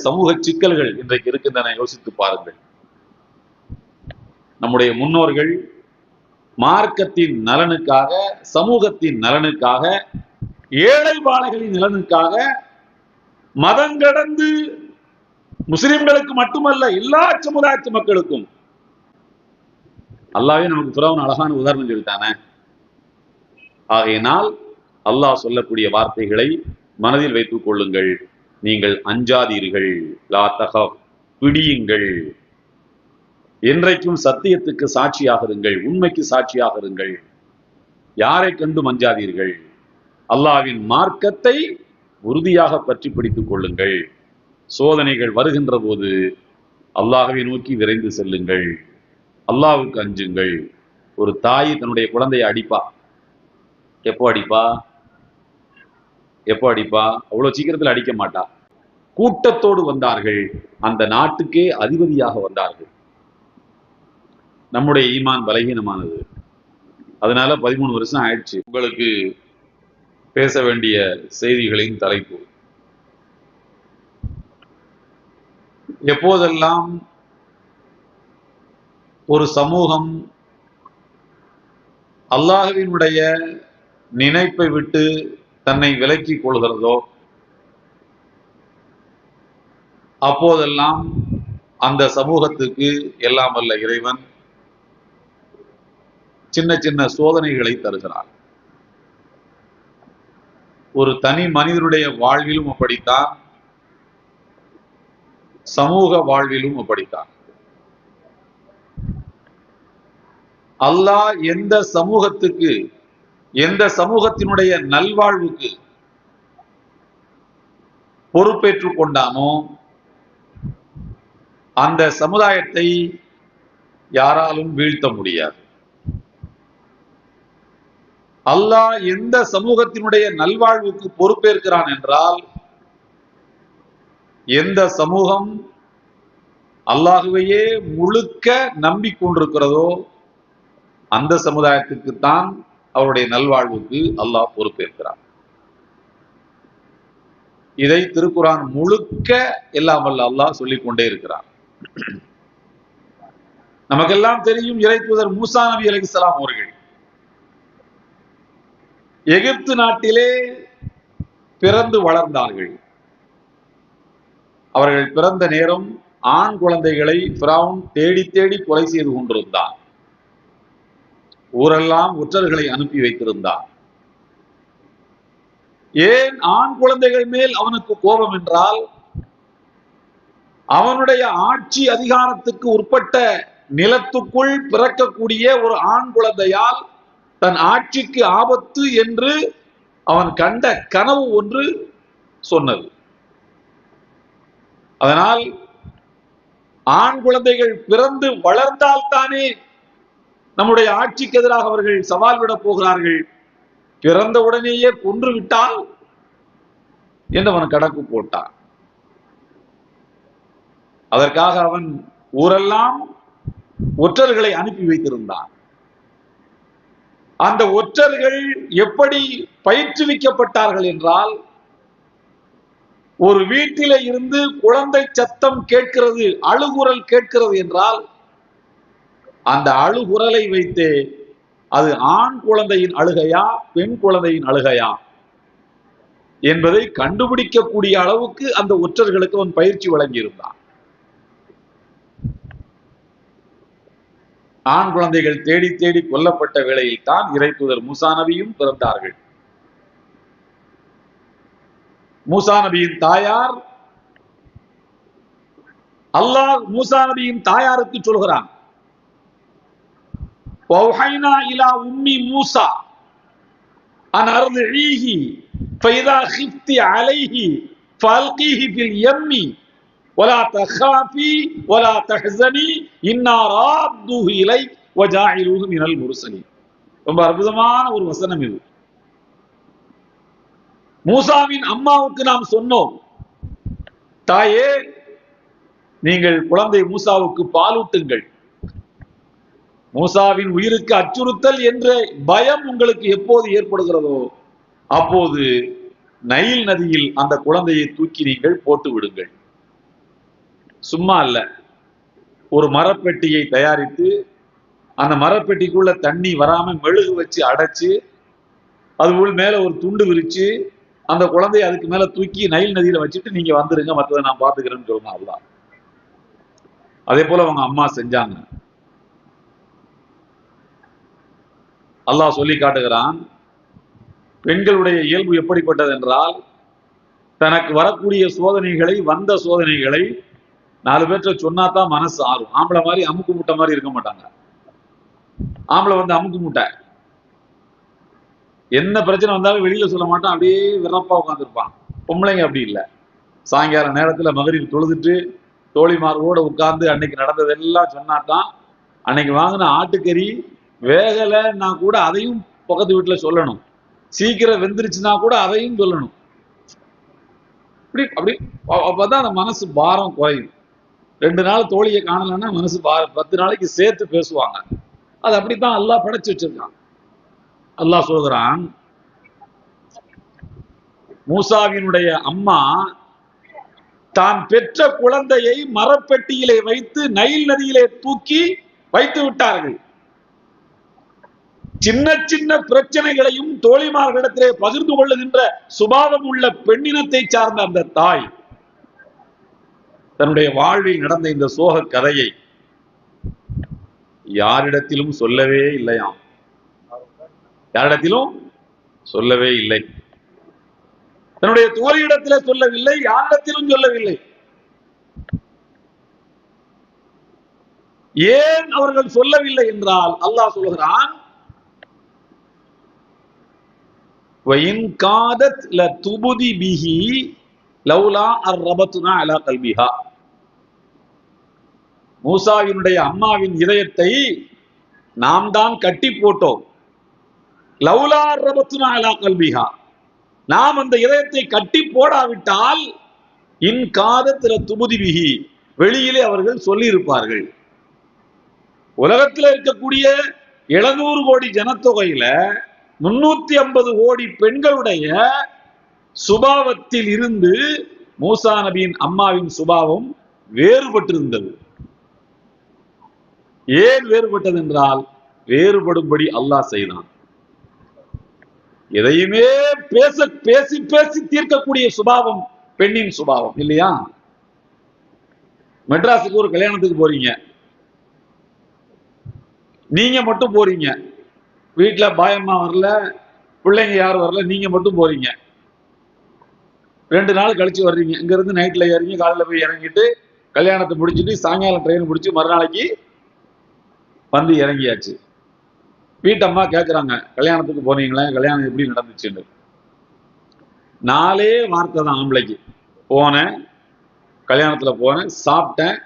சமூக சிக்கல்கள் இன்றைக்கு இருக்கின்றன. யோசித்து பாருங்கள். நம்முடைய முன்னோர்கள் மார்க்கத்தின் நலனுக்காக, சமூகத்தின் நலனுக்காக, ஏழை பாலைகளின் நலனுக்காக மதங்கடந்து முஸ்லிம்களுக்கு மட்டுமல்ல எல்லா சமுதாய மக்களுக்கும், அல்லாஹ்வே நமக்கு பிறவன் அழகான உதாரணம் சொல்லிட்டானே. ஆகையினால் அல்லாஹ் சொல்லக்கூடிய வார்த்தைகளை மனதில் வைத்துக் கொள்ளுங்கள். நீங்கள் அஞ்சாதீர்கள், லா தகஃப், பிடியுங்கள். என்றைக்கும் சத்தியத்துக்கு சாட்சியாக இருங்கள், உண்மைக்கு சாட்சியாக இருங்கள். யாரை கண்டும் அஞ்சாதீர்கள். அல்லாஹ்வின் மார்க்கத்தை உறுதியாக பற்றி பிடித்துக் கொள்ளுங்கள். சோதனைகள் வருகின்ற போது அல்லாஹ்வை நோக்கி விரைந்து செல்லுங்கள். அல்லாஹ்வுக்கு அஞ்சுங்கள். ஒரு தாய் தன்னுடைய குழந்தையை அடிப்பா. எப்போ அடிப்பா? அவ்வளவு சீக்கிரத்தில் அடிக்க மாட்டா. கூட்டத்தோடு வந்தார்கள், அந்த நாட்டுக்கே அதிபதியாக வந்தார்கள். நம்முடைய ஈமான் பலகீனமானது. அதனால 13 வருஷம் ஆயிடுச்சு. உங்களுக்கு பேச வேண்டிய செய்திகளின் தலைப்பு, எப்போதெல்லாம் ஒரு சமூகம் அல்லாஹ்வினுடைய நினைப்பை விட்டு தன்னை விலக்கிக் கொள்கிறதோ அப்போதெல்லாம் அந்த சமூகத்துக்கு எல்லாம் வல்ல இறைவன் சின்ன சின்ன சோதனைகளை தருகிறார். ஒரு தனி மனிதனுடைய வாழ்விலும் அப்படித்தான், சமூக வாழ்விலும் அப்படித்தான். அல்லாஹ் எந்த சமூகத்துக்கு, எந்த சமூகத்தினுடைய நல்வாழ்வுக்கு பொறுப்பேற்றுக் கொண்டானோ அந்த சமுதாயத்தை யாராலும் வீழ்த்த முடியாது. அல்லாஹ் எந்த சமூகத்தினுடைய நல்வாழ்வுக்கு பொறுப்பேற்கிறான் என்றால், எந்த சமூகம் அல்லாஹுவையே முழுக்க நம்பிக்கொண்டிருக்கிறதோ அந்த சமுதாயத்திற்குத்தான் அவருடைய நல்வாழ்வுக்கு அல்லாஹ் பொறுப்பேற்கிறான். இதை திருக்குரான் முழுக்க எல்லாம் வல்ல அல்லாஹ் சொல்லிக் கொண்டே இருக்கிறார். நமக்கெல்லாம் தெரியும், இறை தூதர் மூசா நபி அலைஹிஸ்ஸலாம் அவர்கள் எகிப்து நாட்டிலே பிறந்து வளர்ந்தார்கள். அவர்கள் பிறந்த நேரம் ஆண் குழந்தைகளை ஃபிரௌன் தேடி தேடி கொலை செய்து கொண்டிருந்தான். ஊரெல்லாம் ஒற்றர்களை அனுப்பி வைத்திருந்தான். ஏன் ஆண் குழந்தைகள் மேல் அவனுக்கு கோபம் என்றால், அவனுடைய ஆட்சி அதிகாரத்துக்கு உட்பட்ட நிலத்துக்குள் பிறக்கக்கூடிய ஒரு ஆண் குழந்தையால் தன் ஆட்சிக்கு ஆபத்து என்று அவன் கண்ட கனவு ஒன்று சொன்னது. அதனால் ஆண் குழந்தைகள் பிறந்து வளர்ந்தால்தானே நம்முடைய ஆட்சிக்கு எதிராக அவர்கள் சவால் விட போகிறார்கள். பிறந்த உடனேயே கொன்று விட்டால் என்று அவன் கணக்கு போட்டான். அதற்காக அவன் ஊரெல்லாம் ஒற்றர்களை அனுப்பி வைத்திருந்தான். அந்த ஒற்றர்கள் எப்படி பயிற்றுவிக்கப்பட்டார்கள் என்றால், ஒரு வீட்டில இருந்து குழந்தை சத்தம் கேட்கிறது, அழுகுரல் கேட்கிறது என்றால், அந்த அழுகுரலை வைத்து அது ஆண் குழந்தையின் அழுகையா பெண் குழந்தையின் அழுகையா என்பதை கண்டுபிடிக்கக்கூடிய அளவுக்கு அந்த ஒற்றர்களுக்கு அவன் பயிற்சி வழங்கியிருந்தான். ஆண் குழந்தைகள் தேடி தேடி கொல்லப்பட்ட வேளையில் தான் இறை தூதர் மூசா நபியும் பிறந்தார்கள். மூசா நபியின் தாயார், அல்லாஹ் மூசா நபியின் தாயாருக்கு சொல்கிறான், வௌஹைனா இலா உம்மி மூசா அன் அர்திஈஹி ஃபைதா கிஃப்தி அலைஹி ஃபல்கீஹி ஃபில் யம்மி வலா தகாஃபி வலா தஹ்ஸனி இன்னா ராத்துஹு இலைக் வஜாஇலுஹு மினல் முர்ஸலீன். ரொம்ப அற்புதமான ஒரு வசனம் இது. மூசாவின் அம்மாவுக்கு நாம் சொன்னோம், தாயே நீங்கள் குழந்தை மூசாவுக்கு பாலூட்டுங்கள். மூசாவின் உயிருக்கு அச்சுறுத்தல் என்ற பயம் உங்களுக்கு எப்போது ஏற்படுகிறதோ அப்போது நைல் நதியில் அந்த குழந்தையை தூக்கி நீங்கள் போட்டு விடுங்கள். சும்மா இல்ல, ஒரு மரப்பெட்டியை தயாரித்து அந்த மரப்பெட்டிக்குள்ள தண்ணி வராம மெழுகு வச்சு அடைச்சு அது உள் மேல ஒரு துண்டு விரிச்சு அந்த குழந்தைய அதுக்கு மேல தூக்கி நைல் நதியில வச்சுட்டு நீங்க வந்துருங்க, மற்றதை நான் பாத்துக்கிறேன்னு சொல்லணும். அவ்வளவுதான். அதே போல அவங்க அம்மா செஞ்சாங்க. அல்லாஹ் சொல்லி காட்டுகிறான், பெண்களுடைய இயல்பு எப்படிப்பட்டது என்றால், தனக்கு வரக்கூடிய சோதனைகளை, வந்த சோதனைகளை 4 பேர்ட்ட சொன்னாதான் மனசு ஆறும். ஆம்பளை மாதிரி அமுக்கு முட்டை மாதிரி இருக்க மாட்டாங்க. ஆம்பளை வந்து அமுக்கு முட்டை, என்ன பிரச்சனை வந்தாலும் வெளியில சொல்ல மாட்டான், அப்படியே விறப்பா உட்காந்துருப்பான். பொம்பளைங்க அப்படி இல்லை. சாயங்கால நேரத்துல மகரிப் தொழுதுட்டு தோழிமாரோட உட்கார்ந்து அன்னைக்கு நடந்ததெல்லாம் சொன்னாதான், அன்னைக்கு வாங்கின ஆட்டுக்கறி வேகலைன்னா கூட அதையும் பக்கத்து வீட்டுல சொல்லணும், சீக்கிரம் வெந்துருச்சுன்னா கூட அதையும் சொல்லணும். அப்படி அப்படி அப்பதான் அந்த மனசு பாரம் குறையும். 2 நாள் தோழியை காணலன்னா மனசு 10 நாளைக்கு சேர்த்து பேசுவாங்க. அது அப்படித்தான் அல்லாஹ் படைச்சு வச்சிருக்கான். அல்லாஹ் சொல்கிறான், மூசாவினுடைய அம்மா தான் பெற்ற குழந்தையை மரப்பெட்டியிலே வைத்து நைல் நதியிலே தூக்கி வைத்து விட்டார்கள். சின்ன சின்ன பிரச்சனைகளையும் தோழிமார்களிடத்திலே பகிர்ந்து கொள்ளுகின்ற சுபாவம் உள்ள பெண்ணினத்தை சார்ந்த அந்த தாய் தன்னுடைய வாழ்வில் நடந்த இந்த சோக கதையை யாரிடத்திலும் சொல்லவே இல்லையாம். யாரிடத்திலும் சொல்லவே இல்லை. தன்னுடைய தோழியிடத்திலே சொல்லவில்லை, யாரிடத்திலும் சொல்லவில்லை. ஏன் அவர்கள் சொல்லவில்லை என்றால், அல்லாஹ் சொல்கிறான், வயின் காதத் லதுபதி பிஹி லௌலா அர்ரபத்னா அலா கல்பிஹா. மூசாவினுடைய அம்மாவின் இதயத்தை நாம் தான் கட்டி போட்டோம். லௌலா அர்ரபத்னா அலா கல்பிஹா, நாம் அந்த இதயத்தை கட்டி போடாவிட்டால் இன் காதத்துல துபுதிபிகி, வெளியிலே அவர்கள் சொல்லி இருப்பார்கள். உலகத்தில் இருக்கக்கூடிய 700 கோடி ஜனத்தொகையில 350 கோடி பெண்களுடைய சுபாவத்தில் இருந்து மூசா நபியின் அம்மாவின் சுபாவம் வேறுபட்டிருந்தது. ஏன் வேறுபட்டது என்றால், வேறுபடும்படி அல்லாஹ் செய்தான். எதையுமே பேசி பேசி தீர்க்கக்கூடிய சுபாவம் பெண்ணின் சுபாவம் இல்லையா? மெட்ராஸுக்கு ஒரு கல்யாணத்துக்கு போறீங்க, நீங்க மட்டும் போறீங்க, வீட்டுல பாயம்மா வரல, பிள்ளைங்க யாரும் வரல, நீங்க மட்டும் போறீங்க. 2 நாள் கழிச்சு வர்றீங்க. இங்க இருந்து நைட்ல ஏறீங்க, காலையில போய் இறங்கிட்டு கல்யாணத்தை முடிச்சுட்டு சாயங்காலம் ட்ரெயின் முடிச்சு மறுநாளைக்கு வந்து இறங்கியாச்சு. வீட்டம்மா கேட்குறாங்க, கல்யாணத்துக்கு போனீங்களே, கல்யாணம் எப்படி நடந்துச்சுன்னு. 4 வார்த்தை தான் ஆம்பளைக்கு. போனேன், கல்யாணத்துல போனேன், சாப்பிட்டேன்,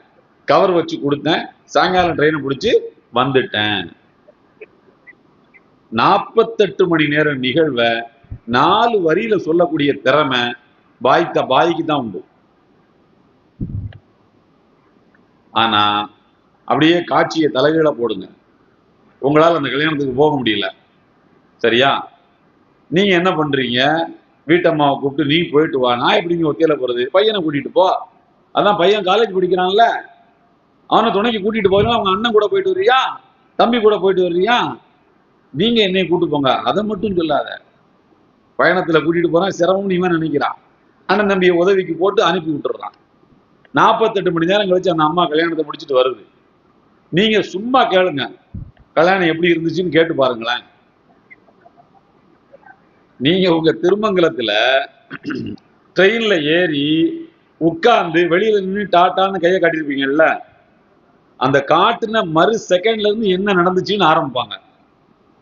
கவர் வச்சு கொடுத்தேன், சாயங்காலம் ட்ரெயினை பிடிச்சி வந்துட்டேன். 48 மணி நேரம் நிகழ்வை 4 வரியில சொல்லக்கூடிய திறமை பாய்க்கு தான் உண்டு. ஆனா அப்படியே காட்சியை தலைகீழ போடுங்க, உங்களால் அந்த கல்யாணத்துக்கு போக முடியல. சரியா? நீங்க என்ன பண்றீங்க? வீட்டம்மாவை கூப்பிட்டு நீ போயிட்டு வா. நான் எப்படிங்க ஒத்தையில போறது? பையனை கூட்டிட்டு போ. அதான் பையன் காலேஜ் படிக்கிறான்ல, அவனை துணைக்கு கூட்டிட்டு போயிடும். அவங்க அண்ணன் கூட போயிட்டு வர்றியா, தம்பி கூட போயிட்டு வர்றியா, நீங்க என்னைய கூட்டு போங்க. அதை மட்டும் சொல்லாத. பயணத்துல கூட்டிட்டு போனா சிரமம்னு இவன் நினைக்கிறான். அண்ணன் தம்பியை உதவிக்கு போட்டு அனுப்பி விட்டுறான். 48 மணி நேரம் கழிச்சு அந்த அம்மா கல்யாணத்தை முடிச்சுட்டு வருது. நீங்க சும்மா கேளுங்க, கல்யாணம் எப்படி இருந்துச்சுன்னு கேட்டு பாருங்களேன். நீங்க உங்க திருமங்கலத்துல ட்ரெயின்ல ஏறி உட்கார்ந்து வெளியில நின்று டாட்டான்னு கையை காட்டிருப்பீங்கல்ல, அந்த காட்டுன மறு செகண்ட்ல இருந்து என்ன நடந்துச்சுன்னு ஆரம்பிப்பாங்க.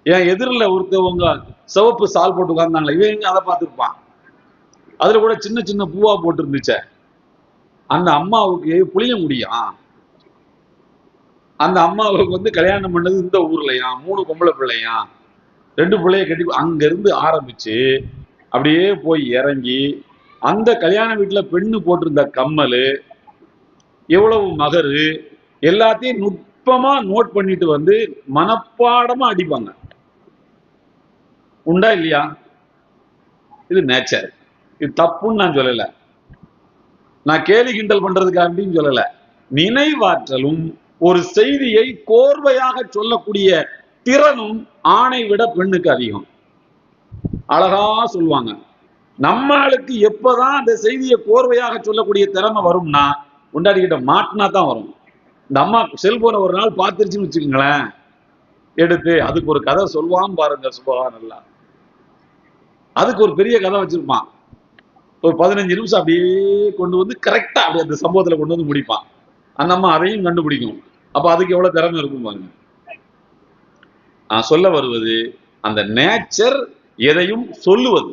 என் எதிரில் ஒருத்தவங்க சிவப்பு சால் போட்டு உட்கார்ந்தாங்களே, இவங்க அதை பார்த்துருப்பான். அதுல கூட சின்ன சின்ன பூவா போட்டு இருந்துச்சே, அந்த அம்மாவுக்கு புளிய முடியும். அந்த அம்மாவுக்கு வந்து கல்யாணம் பண்ணது இந்த ஊர்லயா, 3 பொம்பளை பிள்ளையா, 2 பிள்ளைய கட்டி அங்க இருந்து ஆரம்பிச்சு அப்படியே போய் இறங்கி அந்த கல்யாண வீட்டுல பெண்ணு போட்டிருந்த கம்மல், எவ்வளவு மகரு, எல்லாத்தையும் நுட்பமா நோட் பண்ணிட்டு வந்து மனப்பாடமா அடிப்பாங்க. உண்டா இல்லையா? இது நேச்சர். இது தப்புன்னு நான் சொல்லல, நான் கேலி கிண்டல் பண்றதுக்காண்டின்னு சொல்லல. நினைவாற்றலும் ஒரு செய்தியை கோர்வையாக சொல்லக்கூடிய திறனும் ஆணை விட பெண்ணுக்கு அதிகம். அழகா சொல்லுவாங்க. நம்மளுக்கு எப்பதான் அந்த செய்தியை கோர்வையாக சொல்லக்கூடிய திறமை வரும்னா கொண்டாடிக்கிட்ட மாட்டினா தான் வரும். இந்த அம்மா செல்போனை ஒரு நாள் பார்த்துருச்சுன்னு வச்சுக்கோங்களேன், எடுத்து அதுக்கு ஒரு கதை சொல்லுவான் பாருங்க. சுபஹானல்லா, அதுக்கு ஒரு பெரிய கதை வச்சிருப்பான். ஒரு 15 நிமிஷம் அப்படியே கொண்டு வந்து கரெக்டா அப்படியே அந்த சம்பவத்துல கொண்டு வந்து முடிப்பான். அந்த அம்மா அதையும் கண்டுபிடிக்கும். அப்ப அதுக்கு எவ்வளவு திறமை இருக்கும் பாருங்க. நான் சொல்ல வருவது, அந்த நேச்சர் எதையும் சொல்லுவது,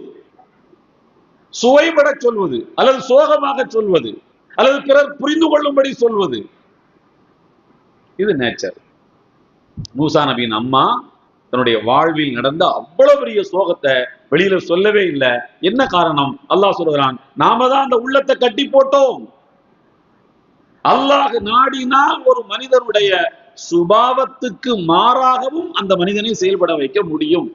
சுவைபட சொல்வது, அல்லது சோகமாக சொல்வது, அல்லது பிறர் புரிந்து கொள்ளும்படி சொல்வது, இது நேச்சர். மூசா நபியின் அம்மா தன்னுடைய வாழ்வில் நடந்த அவ்வளவு பெரிய சோகத்தை வெளியில சொல்லவே இல்லை. என்ன காரணம்? அல்லாஹ் சொல்கிறான், நாம தான் அந்த உள்ளத்தை கட்டி போட்டோம். அல்லாஹ் நாடினால் ஒரு மனிதனுடைய சுபாவத்துக்கு மாறாகவும் அந்த மனிதனை செயல்பட வைக்க முடியும்.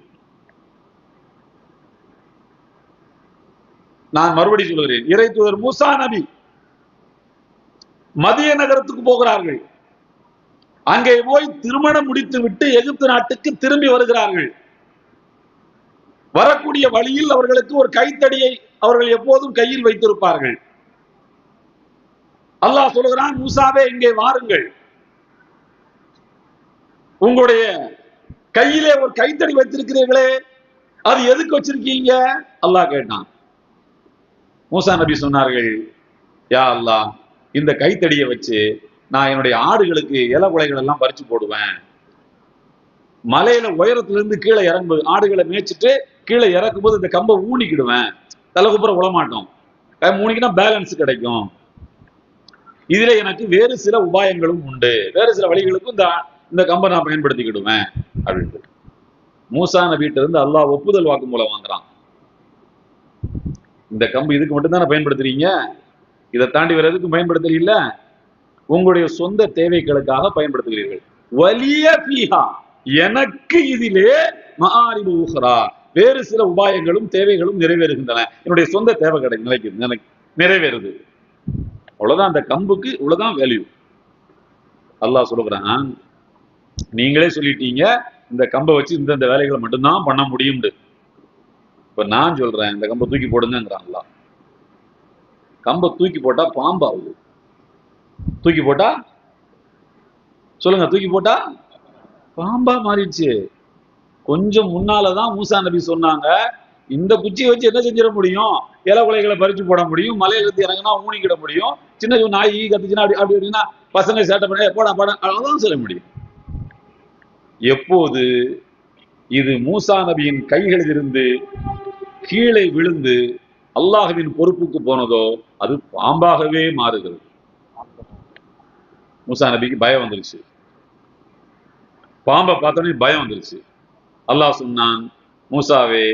நான் மறுபடி சொல்கிறேன், இறை தூதர் மூசா நபி மதிய நகரத்துக்கு போகிறார்கள். அங்கே போய் திருமணம் முடித்து விட்டு எகிப்து நாட்டுக்கு திரும்பி வருகிறார்கள். வரக்கூடிய வழியில் அவர்களுக்கு ஒரு கைத்தடியை அவர்கள் எப்போதும் கையில் வைத்திருப்பார்கள். அல்லாஹ் சொல்கிறான், மூசாவே இங்கே வாருங்கள், உங்களுடைய கையிலே ஒரு கைத்தடி வைத்திருக்கிறீர்களே, அது எதுக்கு வச்சிருக்கீங்க? அல்லாஹ் கேட்டான். மூசா நபி சொன்னார்கள், யா அல்லாஹ், இந்த கைத்தடியை வச்சு நான் என்னுடைய ஆடுகளுக்கு இலை குலைகள் எல்லாம் பறிச்சு போடுவேன். மலையில உயரத்துல இருந்து கீழே இறங்கு ஆடுகளை மேய்ச்சிட்டு கீழே இறக்கும் போது இந்த கம்பை ஊனிக்கிடுவேன். தலைக்குப்புற விழமாட்டோம். ஊனிக்கினா பேலன்ஸ் கிடைக்கும். இதுல எனக்கு வேறு சில உபாயங்களும் உண்டு, வேறு சில வழிகளுக்கும் இந்த கம்பை நான் பயன்படுத்திக்கிடுவேன் அப்படின்ட்டு மூசா நபிட்ட இருந்து அல்லாஹ் ஒப்புதல் வாக்கு மூலம் வாங்குறான். இந்த கம்பு இதுக்கு மட்டும் தானே பயன்படுத்துறீங்க, இதை தாண்டி வேற எதுக்கும் பயன்படுத்துறீங்க, உங்களுடைய சொந்த தேவைகளுக்காக பயன்படுத்துகிறீர்கள். வலிய பீஹா, எனக்கு இதிலே மஆரிபு உஹ்ரா, வேறு சில உபாயங்களும் தேவைகளும் நிறைவேறுகின்றன. என்னுடைய சொந்த தேவை நிலைக்குது, நிறைவேறுது. அவ்வளவுதான், அந்த கம்புக்கு இவ்வளவுதான் வேல்யூ. அல்லாஹ் சொல்லுகிறான், நீங்களே சொல்லிட்டீங்க இந்த கம்பை வச்சு இந்த வேலைகளை மட்டும்தான் பண்ண முடியும். இப்ப நான் சொல்றேன், இந்த கம்பை தூக்கி போடுங்கிறான் அல்லாஹ். கம்பை தூக்கி போட்டா பாம்பாகுது. தூக்கி போட்டா சொல்லுங்க, தூக்கி போட்டா பாம்பா மாறிடுச்சு. கொஞ்சம் முன்னாலதான் மூசா நபி சொன்னாங்க, இந்த குச்சியை வச்சு என்ன செஞ்சிட முடியும்? இலை குலைகளை பறிச்சு போட முடியும், மலையில இருந்து இறங்கினா ஊனிக்கிட முடியும், சின்ன நாய் கத்துச்சுன்னா அப்படி அப்படி அப்படின்னா பசங்க சேட்டை பண்ண போடா போட அவ்வளவுதான் சொல்ல முடியும். எப்போது இது மூசா நபியின் கைகளில் இருந்து கீழே விழுந்து அல்லாஹ்வின் பொறுப்புக்கு போனதோ அது பாம்பாகவே மாறுகிறது. மூசா நபிக்கு பயம் வந்துருச்சு, பாம்பை பார்த்தோன்னே பயம் வந்துருச்சு. அல்லாஹ் சொன்னான், மூசாவே,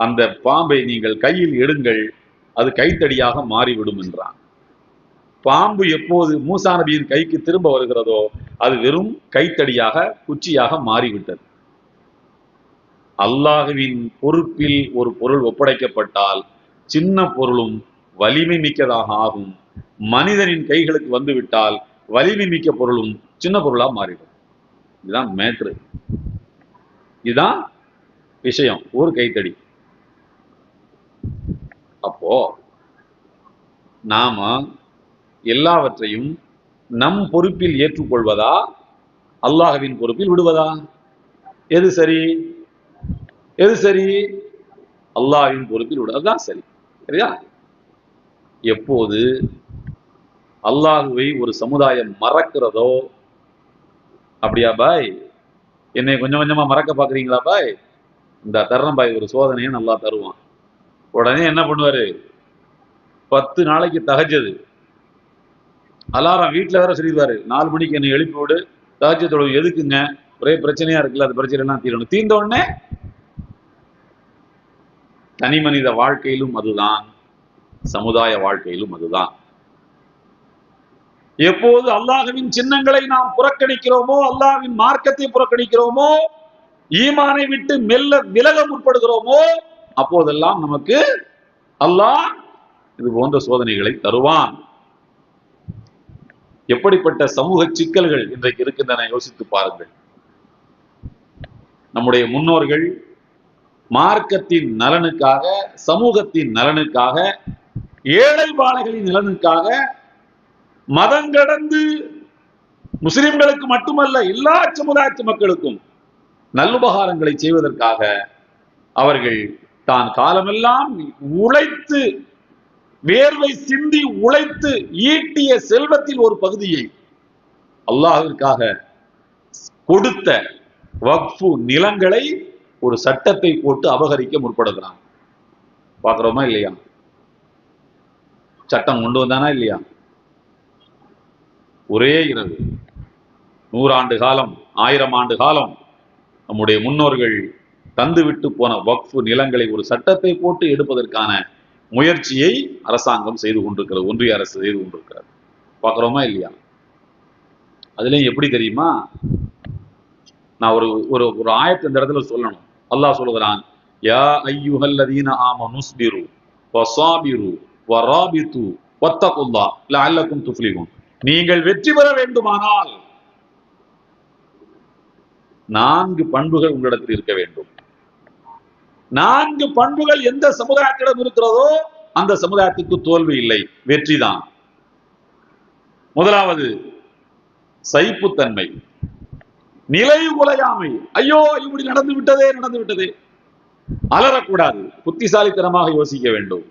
அந்த பாம்பை நீங்கள் கையில் எடுங்கள், அது கைத்தடியாக மாறிவிடும் என்றான். பாம்பு எப்போது மூசா நபியின் கைக்கு திரும்ப வருகிறதோ அது வெறும் கைத்தடியாக குச்சியாக மாறிவிட்டது. அல்லாஹ்வின் பொறுப்பில் ஒரு பொருள் ஒப்படைக்கப்பட்டால் சின்ன பொருளும் வலிமை மிக்கதாக ஆகும். மனிதனின் கைகளுக்கு வந்துவிட்டால் வலிமை மிக்க பொருளும் சின்ன பொருளா மாறிடும். இதுதான் மேட்ரு, இதுதான் விஷயம். ஒரு கைத்தடி. அப்போ நாம எல்லாவற்றையும் நம் பொறுப்பில் ஏற்றுக்கொள்வதா, அல்லாஹ்வின் பொறுப்பில் விடுவதா? எது சரி? எது சரி? அல்லாஹ்வின் பொறுப்பில் விடுவதுதான் சரி. சரியா? எப்போது அல்லாஹுவை ஒரு சமுதாயம் மறக்கிறதோ, அப்படியா பாய், என்னை கொஞ்சம் கொஞ்சமா மறக்க பாக்குறீங்களா பாய், இந்த தர்றன் பாய் ஒரு சோதனையை நல்லா தருவான். உடனே என்ன பண்ணுவாரு, 10 நாளைக்கு தஹஜ்ஜுது அலாரம் வீட்டுல வேற சொல்லிடுவாரு, 4 மணிக்கு என்னை எழுப்பி விடு, தஹஜ்ஜுத் தொழுகை. எதுக்குங்க? ஒரே பிரச்சனையா இருக்குல்ல, அந்த பிரச்சனை எல்லாம் தீரணும். தீர்ந்த உடனே தனி மனித வாழ்க்கையிலும் அதுதான், சமுதாய வாழ்க்கையிலும் அதுதான். எப்போது அல்லாஹ்வின் சின்னங்களை நாம் புறக்கணிக்கிறோமோ, அல்லாஹ்வின் மார்க்கத்தை புறக்கணிக்கிறோமோ, ஈமானை விட்டு மெல்ல விலக முற்படுகிறோமோ, அப்போதெல்லாம் நமக்கு அல்லாஹ் இது போன்ற சோதனைகளை தருவான். எப்படிப்பட்ட சமூக சிக்கல்கள் இன்றைக்கு இருக்கின்றன யோசித்து பாருங்கள். நம்முடைய முன்னோர்கள் மார்க்கத்தின் நலனுக்காக, சமூகத்தின் நலனுக்காக, ஏழை பாலைகளின் நலனுக்காக மதங்கடந்து முஸ்லிம்களுக்கு மட்டுமல்ல எல்லா சமுதாய மக்களுக்கும் நல்லுபகாரங்களை செய்வதற்காக அவர்கள் தான் காலமெல்லாம் உழைத்து வேர்வை சிந்தி உழைத்து ஈட்டிய செல்வத்தில் ஒரு பகுதியை அல்லாஹ்விற்காக கொடுத்த வக்ஃபு நிலங்களை ஒரு சட்டத்தை போட்டு அபகரிக்க முற்படுகிறான். பார்க்கிறோமா இல்லையா? சட்டம் கொண்டு வந்தானா இல்லையா? ஒரே இரவு 100 ஆண்டு காலம் 1000 ஆண்டு காலம் நம்முடைய முன்னோர்கள் தந்துவிட்டு போன வக்ஃபு நிலங்களை ஒரு சட்டத்தை போட்டு எடுப்பதற்கான முயற்சியை அரசாங்கம் செய்து கொண்டிருக்கிறது, ஒன்றிய அரசு செய்து கொண்டிருக்கிறது. பார்க்கிறோமா இல்லையா? அதுலயும் எப்படி தெரியுமா? நான் ஒரு ஒரு ஒரு ஆயத்தை இந்த இடத்துல சொல்லணும். அல்லாஹ் சொல்லுகிறான், யா அய்யுஹல்லதீன ஆமனுஸ்பிரு வஸாபிரு வராபிது வத்தகுல்லாஹ் லஅல்லக்கும் துஃப்லிஹூன். நீங்கள் வெற்றி பெற வேண்டுமானால் 4 பண்புகள் உங்களிடத்தில் இருக்க வேண்டும். 4 பண்புகள் எந்த சமுதாயத்திடம் இருக்கிறதோ அந்த சமுதாயத்துக்கு தோல்வி இல்லை, வெற்றிதான். முதலாவது சகிப்புத்தன்மை, நிலை உலையாமை. ஐயோ இப்படி நடந்து விட்டதே அலறக்கூடாது, புத்திசாலித்தனமாக யோசிக்க வேண்டும்.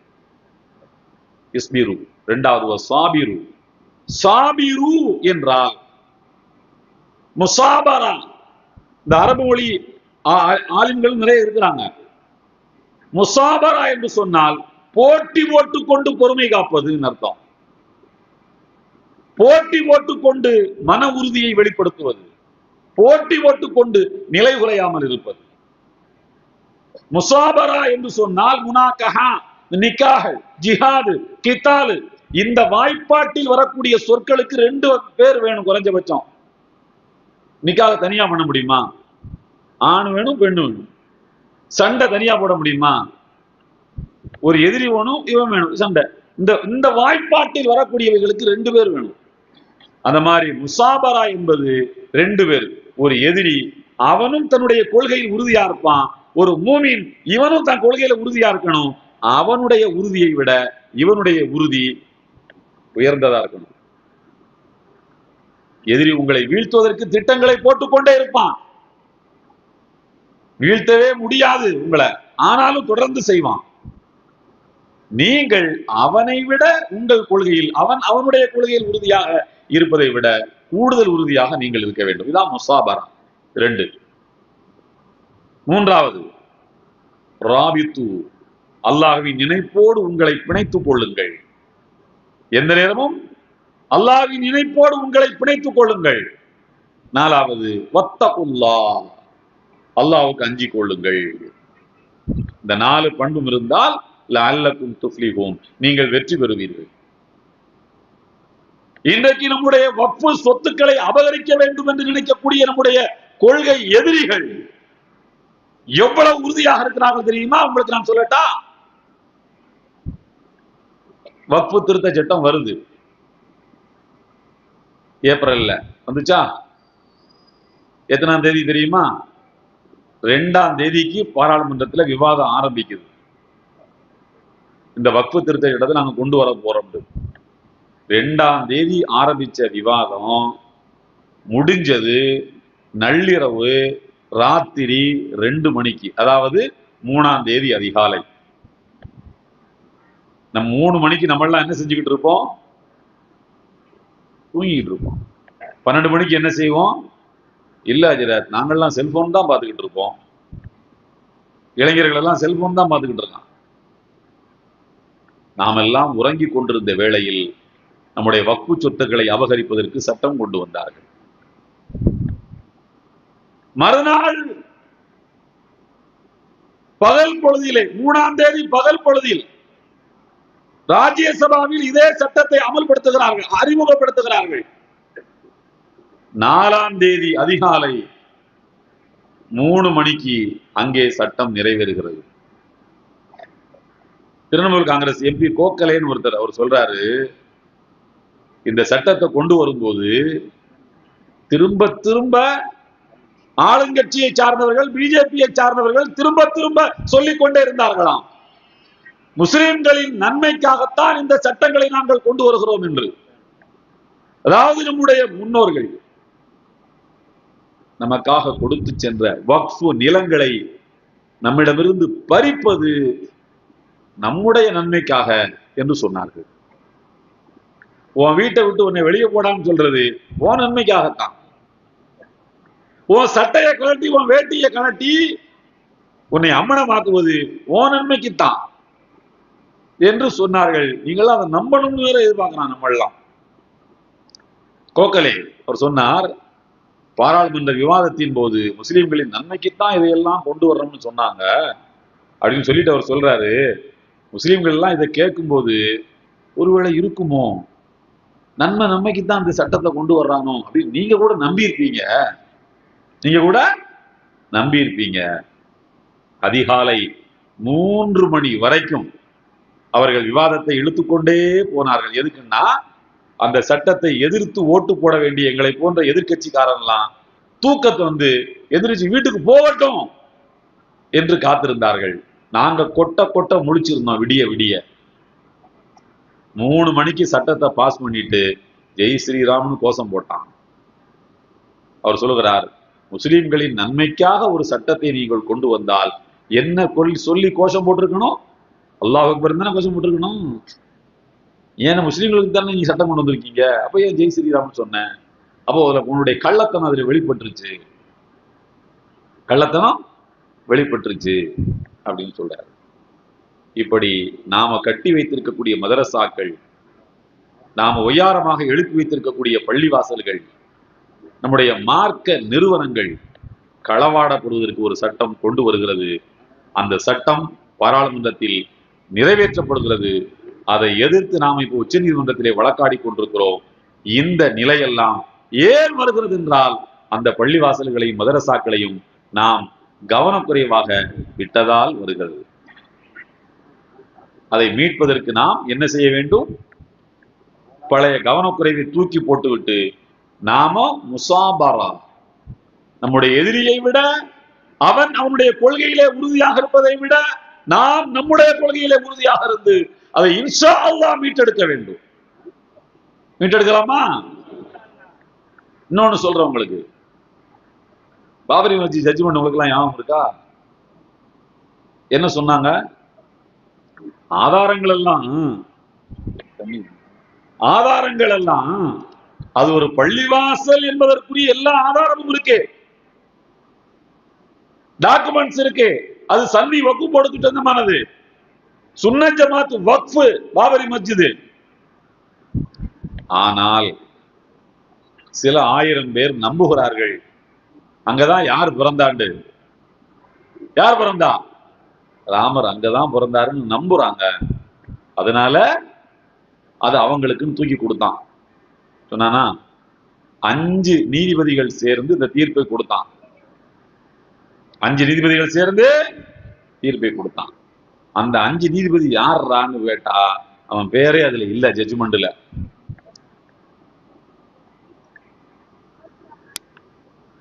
இஸ்பிரு. இரண்டாவது சாபிரு. சாபிரு என்றால் முசாபரா. இந்த அரபு மொழி ஆலிம்கள் நிறைய இருக்கிறாங்க. முசாபரா என்று சொன்னால் போட்டி போட்டுக்கொண்டு பொறுமை காப்பது அர்த்தம். போட்டி போட்டுக்கொண்டு மன உறுதியை வெளிப்படுத்துவது, போட்டி போட்டுக்கொண்டு நிலை குறையாமல் இருப்பது. முசாபரா என்று சொன்னால் முனாகஹா, நிக்காஹ், ஜிஹாது, கிதாலு, இந்த வாய்ப்பாட்டில் வரக்கூடிய சொற்களுக்கு 2 பேர் வேணும் குறைஞ்சபட்சம். நிக்காக தனியா பண்ண முடியுமா? ஆண் வேணும், பெண்ணு வேணும். சண்டை தனியா போட முடியுமா? ஒரு எதிரி வேணும், இவன் வேணும், சண்டை. இந்த வாய்ப்பாட்டில் வரக்கூடியவைகளுக்கு 2 பேர் வேணும். அந்த மாதிரி முசாபரா என்பது 2 பேர். ஒரு எதிரி அவனும் தன்னுடைய கொள்கையில் உறுதியா இருப்பான், ஒரு மூமின் இவனும் தன் கொள்கையில உறுதியா இருக்கணும். அவனுடைய உறுதியை விட இவனுடைய உறுதி உயர்ந்ததா இருக்கணும். எதிரி உங்களை வீழ்த்துவதற்கு திட்டங்களை போட்டுக்கொண்டே இருப்பான், வீழ்த்தவே முடியாது உங்களை, ஆனாலும் தொடர்ந்து செய்வான். நீங்கள் அவனை விட உங்கள் கொள்கையில் அவனுடைய கொள்கையில் உறுதியாக இருப்பதை விட கூடுதல் உறுதியாக நீங்கள் இருக்க வேண்டும். இதான் முசாபரா 2. மூன்றாவது ராபித்து. அல்லாஹ்வின் நினைப்போடு உங்களை பிணைத்துக் கொள்ளுங்கள். எந்த நேரமும் அல்லாஹ்வின் நினைப்போடு உங்களை பிணைத்துக் கொள்ளுங்கள். 4வது வத்தகுல்லாஹ். அல்லாஹ்வுக்கு அஞ்சிக் கொள்ளுங்கள். இந்த 4 பண்பும் இருந்தால் லஅல்லக்கும் துஃப்லிஹூன், நீங்கள் வெற்றி பெறுவீர்கள். இன்றைக்கு நம்முடைய வக்ஃபு சொத்துக்களை அபகரிக்க வேண்டும் என்று நினைக்கக்கூடிய நம்முடைய கொள்கை எதிரிகள் எவ்வளவு உறுதியாக இருக்கிறார்கள் தெரியுமா? உங்களுக்கு நான் சொல்லட்டா? வக்ஃபு திருத்த சட்டம் வருது, ஏப்ரல்ல வந்துச்சா? எத்தனாம் தேதி தெரியுமா? 2ஆம் தேதிக்கு பாராளுமன்றத்தில் விவாதம் ஆரம்பிக்குது. இந்த வக்ஃபு திருத்த சட்டத்தை நாங்க கொண்டு வர போறோம். 2ஆம் தேதி ஆரம்பிச்ச விவாதம் முடிஞ்சது நள்ளிரவு ராத்திரி 2 மணிக்கு, அதாவது 3ஆம் தேதி அதிகாலை. நம்ம 3 மணிக்கு நம்மளாம் என்ன செஞ்சுக்கிட்டு இருப்போம்? தூங்கிட்டு இருப்போம். 12 மணிக்கு என்ன செய்வோம்? இல்ல அஜிராத், நாங்கள்லாம் செல்போன் தான் பார்த்துக்கிட்டு இருப்போம். இளைஞர்கள் எல்லாம் செல்போன் தான் பார்த்துக்கிட்டு இருக்கான். நாமெல்லாம் உறங்கி கொண்டிருந்த வேளையில் நம்முடைய வக்ஃபு சொத்துக்களை அபகரிப்பதற்கு சட்டம் கொண்டு வந்தார்கள். மறுநாள் பகல் பொழுதிலே 3ஆம் தேதி பகல் பொழுதில் ராஜ்யசபாவில் இதே சட்டத்தை அமல்படுத்துகிறார்கள், அறிமுகப்படுத்துகிறார்கள். 4ஆம் தேதி அதிகாலை 3 மணிக்கு அங்கே சட்டம் நிறைவேறுகிறது. திரிணாமுல் காங்கிரஸ் எம்பி கோகலேன்னு ஒருத்தர், அவர் சொல்றாரு, இந்த சட்டத்தை கொண்டு வரும்போது திரும்ப திரும்ப ஆளுங்கட்சியை சார்ந்தவர்கள், பிஜேபியை சார்ந்தவர்கள் திரும்ப திரும்ப சொல்லிக் கொண்டே இருந்தார்களாம், முஸ்லிம்களின் நன்மைக்காகத்தான் இந்த சட்டங்களை நாங்கள் கொண்டு வருகிறோம் என்று. அதாவது நம்முடைய முன்னோர்கள் நமக்காக கொடுத்து சென்ற வக்ஃபு நிலங்களை நம்மிடமிருந்து பறிப்பது நம்முடைய நன்மைக்காக என்று சொன்னார்கள். உன் வீட்டை விட்டு உன்னை வெளியே போடான்னு சொல்றது உன் நன்மைக்காகத்தான். உன் சட்டையை கலட்டி உன் வேட்டியை கலட்டி உன்னை அம்மனமாக்குவது உன் நன்மைக்குத்தான் என்று சொன்னார்கள். நீங்களாம் அதை நம்பணும்னு வேற எதிர்பார்க்கிறான். நம்ம எல்லாம் கோகலே அவர் சொன்னார், பாராளுமன்ற விவாதத்தின் போது முஸ்லிம்களின் நன்மைக்குத்தான் இதையெல்லாம் கொண்டு வர்றோம்னு சொன்னாங்க அப்படின்னு சொல்லிட்டு அவர் சொல்றாரு, முஸ்லிம்கள் எல்லாம் இதை கேட்கும் போது ஒருவேளை இருக்குமோ, நன்மை நன்மைக்குத்தான் இந்த சட்டத்தை கொண்டு வர்றானோ அப்படின்னு நீங்க கூட நம்பி இருப்பீங்க. அதிகாலை 3 மணி வரைக்கும் அவர்கள் விவாதத்தை இழுத்துக்கொண்டே போனார்கள். எதுக்குன்னா, அந்த சட்டத்தை எதிர்த்து ஓட்டு போட வேண்டிய எங்களை போன்ற எதிர்கட்சிக்காரன்லாம் தூக்கத்தை எதிர்த்து வீட்டுக்கு போகட்டும் என்று காத்திருந்தார்கள். நாங்க கொட்ட முழிச்சிருந்தோம். விடிய 3 மணிக்கு சட்டத்தை பாஸ் பண்ணிட்டு ஜெய் ஸ்ரீராம்னு கோஷம் போட்டான். அவர் சொல்லுகிறார், முஸ்லிம்களின் நன்மைக்காக ஒரு சட்டத்தை நீங்கள் கொண்டு வந்தால் என்ன சொல்லி கோஷம் போட்டிருக்கணும்? அல்லாஹ் அக்பர் தானே கோஷம் போட்டிருக்கணும். ஏன்னா முஸ்லிம்களுக்கு தானே நீங்க சட்டம் கொண்டு வந்திருக்கீங்க, அப்ப ஏன் ஜெய் ஸ்ரீராம்னு சொன்னேன்? அப்போ அதுல உன்னுடைய கள்ளத்தனம் அதுல வெளிப்பட்டுருச்சு அப்படின்னு சொல்றாரு. இப்படி நாம கட்டி வைத்திருக்கக்கூடிய மதரசாக்கள், நாம ஒய்யாரமாக எழுப்பி வைத்திருக்கக்கூடிய பள்ளிவாசல்கள், நம்முடைய மார்க்க நிறுவனங்கள் களவாடப்படுவதற்கு ஒரு சட்டம் கொண்டு வருகிறது. அந்த சட்டம் பாராளுமன்றத்தில் நிறைவேற்றப்படுகிறது. அதை எதிர்த்து நாம் இப்போ உச்ச நீதிமன்றத்திலே வழக்காடி கொண்டிருக்கிறோம். இந்த நிலையெல்லாம் ஏன் வருகிறது என்றால், அந்த பள்ளிவாசல்களையும் மதரசாக்களையும் நாம் கவனக்குறைவாக விட்டதால் வருகிறது. அதை மீட்பதற்கு நாம் என்ன செய்ய வேண்டும்? பழைய கவனக்குறைவை தூக்கி போட்டுவிட்டு நாம முசாபரா, நம்முடைய எதிரியை விட அவன் அவனுடைய கொள்கையிலே உறுதியாக இருப்பதை விட நாம் நம்முடைய கொள்கையிலே உறுதியாக இருந்து அதை இன்ஷா அல்லாஹ் மீட்டெடுக்க வேண்டும். மீட்டெடுக்கலாமா? இன்னொன்னு சொல்றேன் உங்களுக்கு, பாபரி மஸ்ஜித் ஜட்ஜ்மெண்ட் உங்களுக்கு எல்லாம் ஞாபகம் இருக்கா? என்ன சொன்னாங்க? ஆதாரங்கள் எல்லாம் அது ஒரு பள்ளிவாசல் என்பதற்குரிய எல்லா ஆதாரமும் இருக்கு, டாக்குமெண்ட்ஸ் இருக்கு. அது சன்னி வக்ஃப் போர்டுக்கு சொந்தமானது. சுன்னத் ஜமாத் வக்ஃப் பாபரி மஸ்ஜித். ஆனால் சில 1000 பேர் நம்புகிறார்கள், அங்கதான் யார் பிறந்தாண்டு, யார் பிறந்தா? ராமர் அங்கதான் பிறந்தாருன்னு நம்புறாங்க. அதனால அது அவங்களுக்குன்னு தூக்கி கொடுத்தான். சொன்னானா 5 நீதிபதிகள் சேர்ந்து இந்த தீர்ப்பை கொடுத்தான். 5 நீதிபதிகள் சேர்ந்து தீர்ப்பை கொடுத்தான். அந்த 5 நீதிபதி யார்றான்னு கேட்டா அவன் பேரே அதுல இல்ல, ஜட்ஜ்மெண்ட்ல.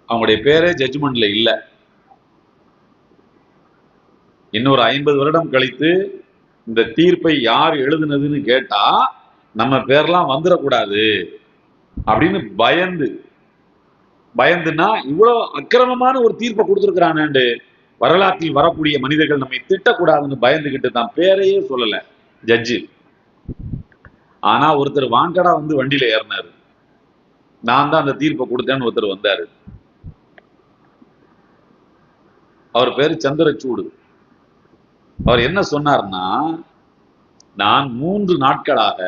அவங்களுடைய பேரே ஜட்ஜ்மெண்ட்ல இல்ல. இன்னொரு 50 வருடம் கழித்து இந்த தீர்ப்பை யார் எழுதுனதுன்னு கேட்டா நம்ம பேர்லாம் வந்துடக்கூடாது அப்படின்னு பயந்துன்னா இவ்வளவு அக்கிரமமான ஒரு தீர்ப்பை கொடுத்துருக்கிறானு வரலாற்றில் வரக்கூடிய மனிதர்கள் நம்மை திட்டக்கூடாதுன்னு பயந்துகிட்டு தான் பேரையே சொல்லல ஜட்ஜு. ஆனா ஒருத்தர் வாங்கடா வண்டியில ஏறினாரு, நான் தான் அந்த தீர்ப்பை கொடுத்தேன்னு ஒருத்தர் வந்தாரு. அவர் பேரு சந்திரசூடு. அவர் என்ன சொன்னார்னா, நான் 3 நாட்களாக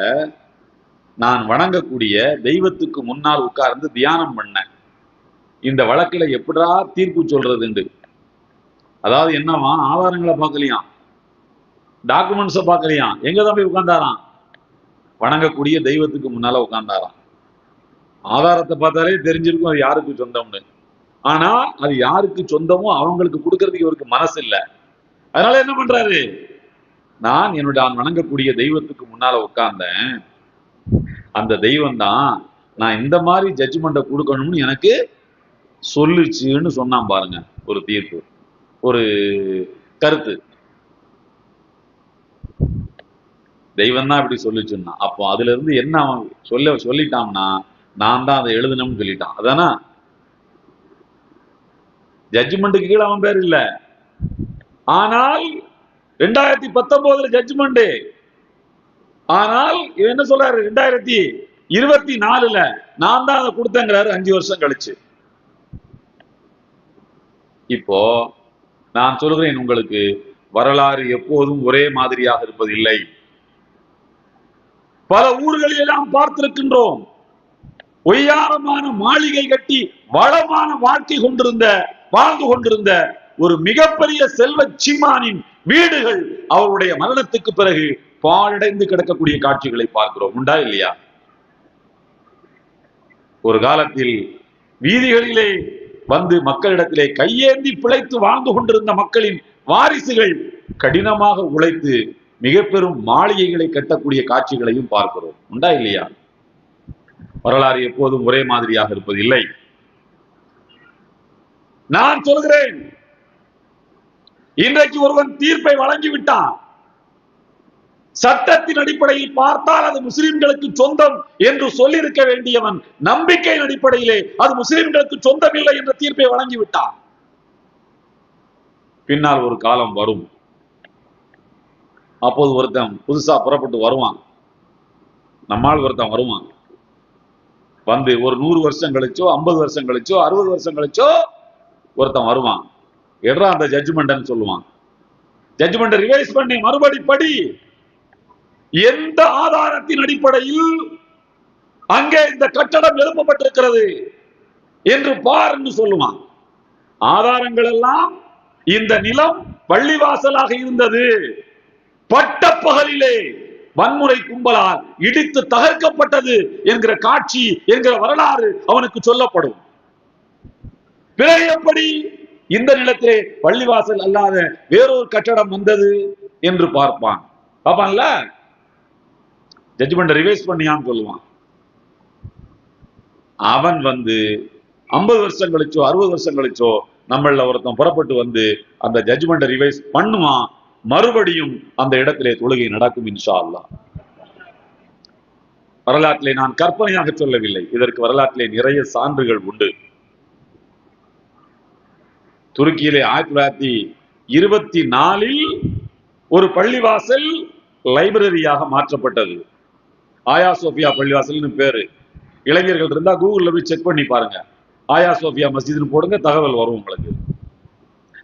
நான் வணங்கக்கூடிய தெய்வத்துக்கு முன்னால் உட்கார்ந்து தியானம் பண்ணேன். இந்த வழக்குல எப்படா தீர்ப்பு சொல்றதுண்டு. அதாவது என்னவா, ஆதாரங்களை பார்க்கலையாம், டாக்குமெண்ட்ஸை பார்க்கலையாம், எங்கதான் போய் உட்கார்ந்தாராம்? வணங்கக்கூடிய தெய்வத்துக்கு முன்னால உட்கார்ந்தாராம். ஆதாரத்தை பார்த்தாலே தெரிஞ்சிருக்கும் அது யாருக்கு சொந்தம்னு. ஆனா அது யாருக்கு சொந்தமோ அவங்களுக்கு கொடுக்கறதுக்கு இவருக்கு மனசு இல்லை. அதனால என்ன பண்றாரு, நான் வணங்கக்கூடிய தெய்வத்துக்கு முன்னால உட்கார்ந்தேன், அந்த தெய்வம் தான் நான் இந்த மாதிரி ஜட்ஜ்மெண்ட்டை கொடுக்கணும்னு எனக்கு சொல்லுச்சுன்னு சொன்னான் பாருங்க. ஒரு தீர்ப்பு, ஒரு கருத்து. தெய்வம் தான் இப்படி சொல்லிச்சுன்னா அப்போ அதுல இருந்து என்ன அவன் சொல்லிட்டான்னா நான் தான் அதை எழுதணும்னு சொல்லிட்டான். அதானா ஜட்ஜ்மெண்ட்டுக்கு கீழே அவன் பேர் இல்ல. ஆனால் 2019 ஜட்ஜ்மெண்ட். ஆனால் என்ன சொல்றாரு, 2024 நான் தான் அதை கொடுத்தேங்கிறாரு 5 வருஷம் கழிச்சு. இப்போ நான் சொல்கிறேன் உங்களுக்கு, வரலாறு எப்போதும் ஒரே மாதிரியாக இருப்பதில்லை. பல ஊர்களில் எல்லாம் பார்த்திருக்கின்றோம். ஒய்யாரமான மாளிகை கட்டி வளமான வாழ்க்கை வாழ்ந்து கொண்டிருந்த ஒரு மிகப்பெரிய செல்வ சீமானின் வீடுகள் அவருடைய மரணத்துக்கு பிறகு பாழடைந்து கிடக்கக்கூடிய காட்சிகளை பார்க்கிறோம். உண்டா இல்லையா? ஒரு காலத்தில் வீதிகளிலே வந்து மக்களிடத்திலே கையேந்தி பிழைத்து வாழ்ந்து கொண்டிருந்த மக்களின் வாரிசுகள் கடினமாக உழைத்து மிக பெரும் மாளிகைகளை கட்டக்கூடிய காட்சிகளையும் பார்க்கிறோம். உண்டா இல்லையா? வரலாறு எப்போதும் ஒரே மாதிரியாக இருப்பதில்லை. நான் சொல்கிறேன், இன்றைக்கு ஒருவன் தீர்ப்பை வழங்கிவிட்டான். சட்டத்தின் அடிப்படையில் பார்த்தால் அது முஸ்லிம்களுக்கு சொந்தம் என்று சொல்லியிருக்க வேண்டியவன் நம்பிக்கையின் அடிப்படையிலே அது முஸ்லிம்களுக்கு சொந்தம் இல்லை என்ற தீர்ப்பை வழங்கிவிட்டான். பின்னால் ஒரு காலம் வரும், அப்போது ஒருத்தன் புதுசா புறப்பட்டு வருவான். நம்மால் ஒருத்தன் வருவான், வந்து ஒரு 100 வருஷம் கழிச்சோ 50 வருஷம் கழிச்சோ 60 வருஷம் கழிச்சோ ஒருத்தன் வருவான். எட்ரா அந்த ஜட்ஜ்மெண்ட் சொல்லுவான். ஜட்ஜ்மெண்ட் ரிவைஸ் பண்ணி மறுபடி படி, எந்த ஆதாரத்தின் அடிப்படையில் அங்கே இந்த கட்டடம் எழுப்பப்பட்டிருக்கிறது என்று பார் என்று சொல்லுவான். ஆதாரங்கள் எல்லாம் இந்த நிலம் பள்ளிவாசலாக இருந்தது, பட்டப்பகலிலே வன்முறை கும்பலால் இடித்து தகர்க்கப்பட்டது என்கிற காட்சி என்கிற வரலாறு அவனுக்கு சொல்லப்படும். பிறகு எப்படி இந்த நிலத்திலே பள்ளிவாசல் அல்லாத வேறொரு கட்டடம் வந்தது என்று பார்ப்பான்ல. ஜட்ஜ்மெண்ட் ரிவைஸ் பண்ணியான்னு சொல்லுவான். அவன் வந்து 50 வருஷம் கழிச்சோ 60 வருஷம் கழிச்சோ நம்மள ஒருத்தன் புறப்பட்டு வந்து அந்த ஜட்ஜ்மெண்ட் ரிவைஸ் பண்ணுவான். மறுபடியும் அந்த இடத்திலே தொழுகை நடக்கும் இன்ஷா அல்லாஹ். வரலாற்றிலே நான் கற்பனையாக சொல்லவில்லை, இதற்கு வரலாற்றிலே நிறைய சான்றுகள் உண்டு. துருக்கியிலே 1924 ஒரு பள்ளிவாசல் லைப்ரரியாக மாற்றப்பட்டது. ஆயா சோபியா பள்ளிவாசல்னு பேரு. இளைஞர்கள் இருந்தா கூகுள்ல போய் செக் பண்ணி பாருங்க, ஆயா சோபியா மஸ்ஜித்னு போடுங்க, தகவல் வரும் உங்களுக்கு.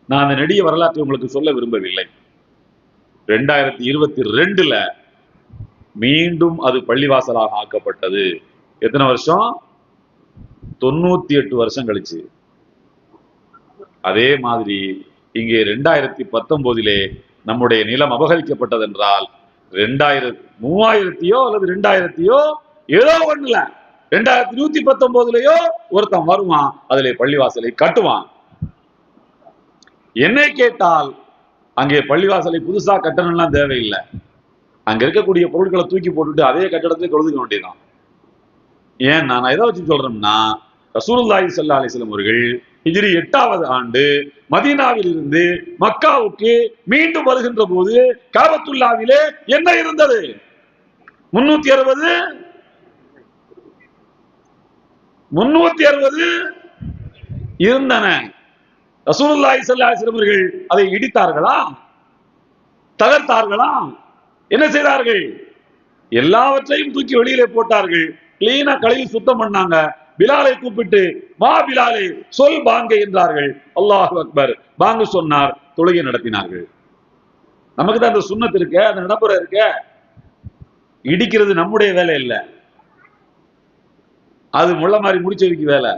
நான் அந்த நெடிய வரலாற்றை உங்களுக்கு சொல்ல விரும்பவில்லை. 2022 மீண்டும் அது பள்ளிவாசலாக ஆக்கப்பட்டது. எத்தனை வருஷம்? 98 வருஷம் கழிச்சு. அதே மாதிரி இங்கே 2019 நம்முடைய நிலம் அபகரிக்கப்பட்டது என்றால் 2000 அல்லது 2000 ஏதோ ஒண்ணுல 2119 ஒருத்தன் வருவான், அதிலே பள்ளிவாசலை கட்டுவான். என்னை கேட்டால் அங்கே பள்ளிவாசலை புதுசா கட்டணும்லாம் தேவையில்லை. அங்க இருக்கக்கூடிய பொருட்களை தூக்கி போட்டுட்டு அதே கட்டடத்தை தொழுதுக்க வேண்டியதான். ஏன் நான் எதை வச்சு சொல்றேன்னா, ரசூலுல்லாஹி ஸல்லல்லாஹு அலைஹி வஸல்லம் அவர்கள் ஹிஜ்ரி 8வது ஆண்டு மதீனாவில் இருந்து மக்காவுக்கு மீண்டும் வருகின்ற போது காபத்துல்லாவிலே என்ன இருந்தது? 360 இருந்தன. ரசூலுல்லாஹி ஸல்லல்லாஹு அலைஹி வஸல்லம் அவர்கள் அதை இடித்தார்களா, தகர்த்தார்களா? என்ன செய்தார்கள்? எல்லாவற்றையும் தூக்கி வெளியிலே போட்டார்கள். கிளீனா கழுவி சுத்தம் பண்ணாங்க. பிலாலை கூப்பிட்டு, வா பிலாலை சொல் பாங்க என்றார்கள். அல்லாஹு அக்பர், பாங்கு சொன்னார், தொழுகை நடத்தினார்கள். நமக்கு தான் அந்த சுன்னத் இருக்க, அந்த நடைமுறை இருக்க. இடிக்கிறது நம்முடைய வேலை இல்லை, அது முள்ள மாதிரி முடிச்சதுக்கு வேலை,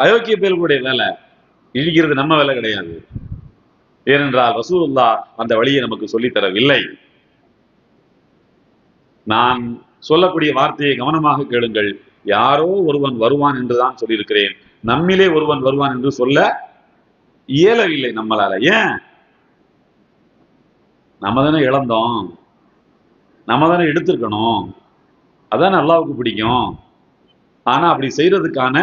அயோக்கிய பேர்களுடைய வேலை. இடிக்கிறது நம்ம வேலை கிடையாது. ஏனென்றால் ரசூலுல்லாஹ் அந்த வழியை நமக்கு சொல்லித்தரவில்லை. நான் சொல்லக்கூடிய வார்த்தையை கவனமாக கேளுங்கள். யாரோ ஒருவன் வருவான் என்றுதான் சொல்லியிருக்கிறேன். நம்மிலே ஒருவன் வருவான் என்று சொல்ல இயலவில்லை நம்மளால. ஏன்? நம்ம தானே இழந்தோம், நம்ம தானே எடுத்திருக்கணும், அதான் அல்லாஹ்வுக்கு பிடிக்கும். ஆனா அப்படி செய்யறதுக்கான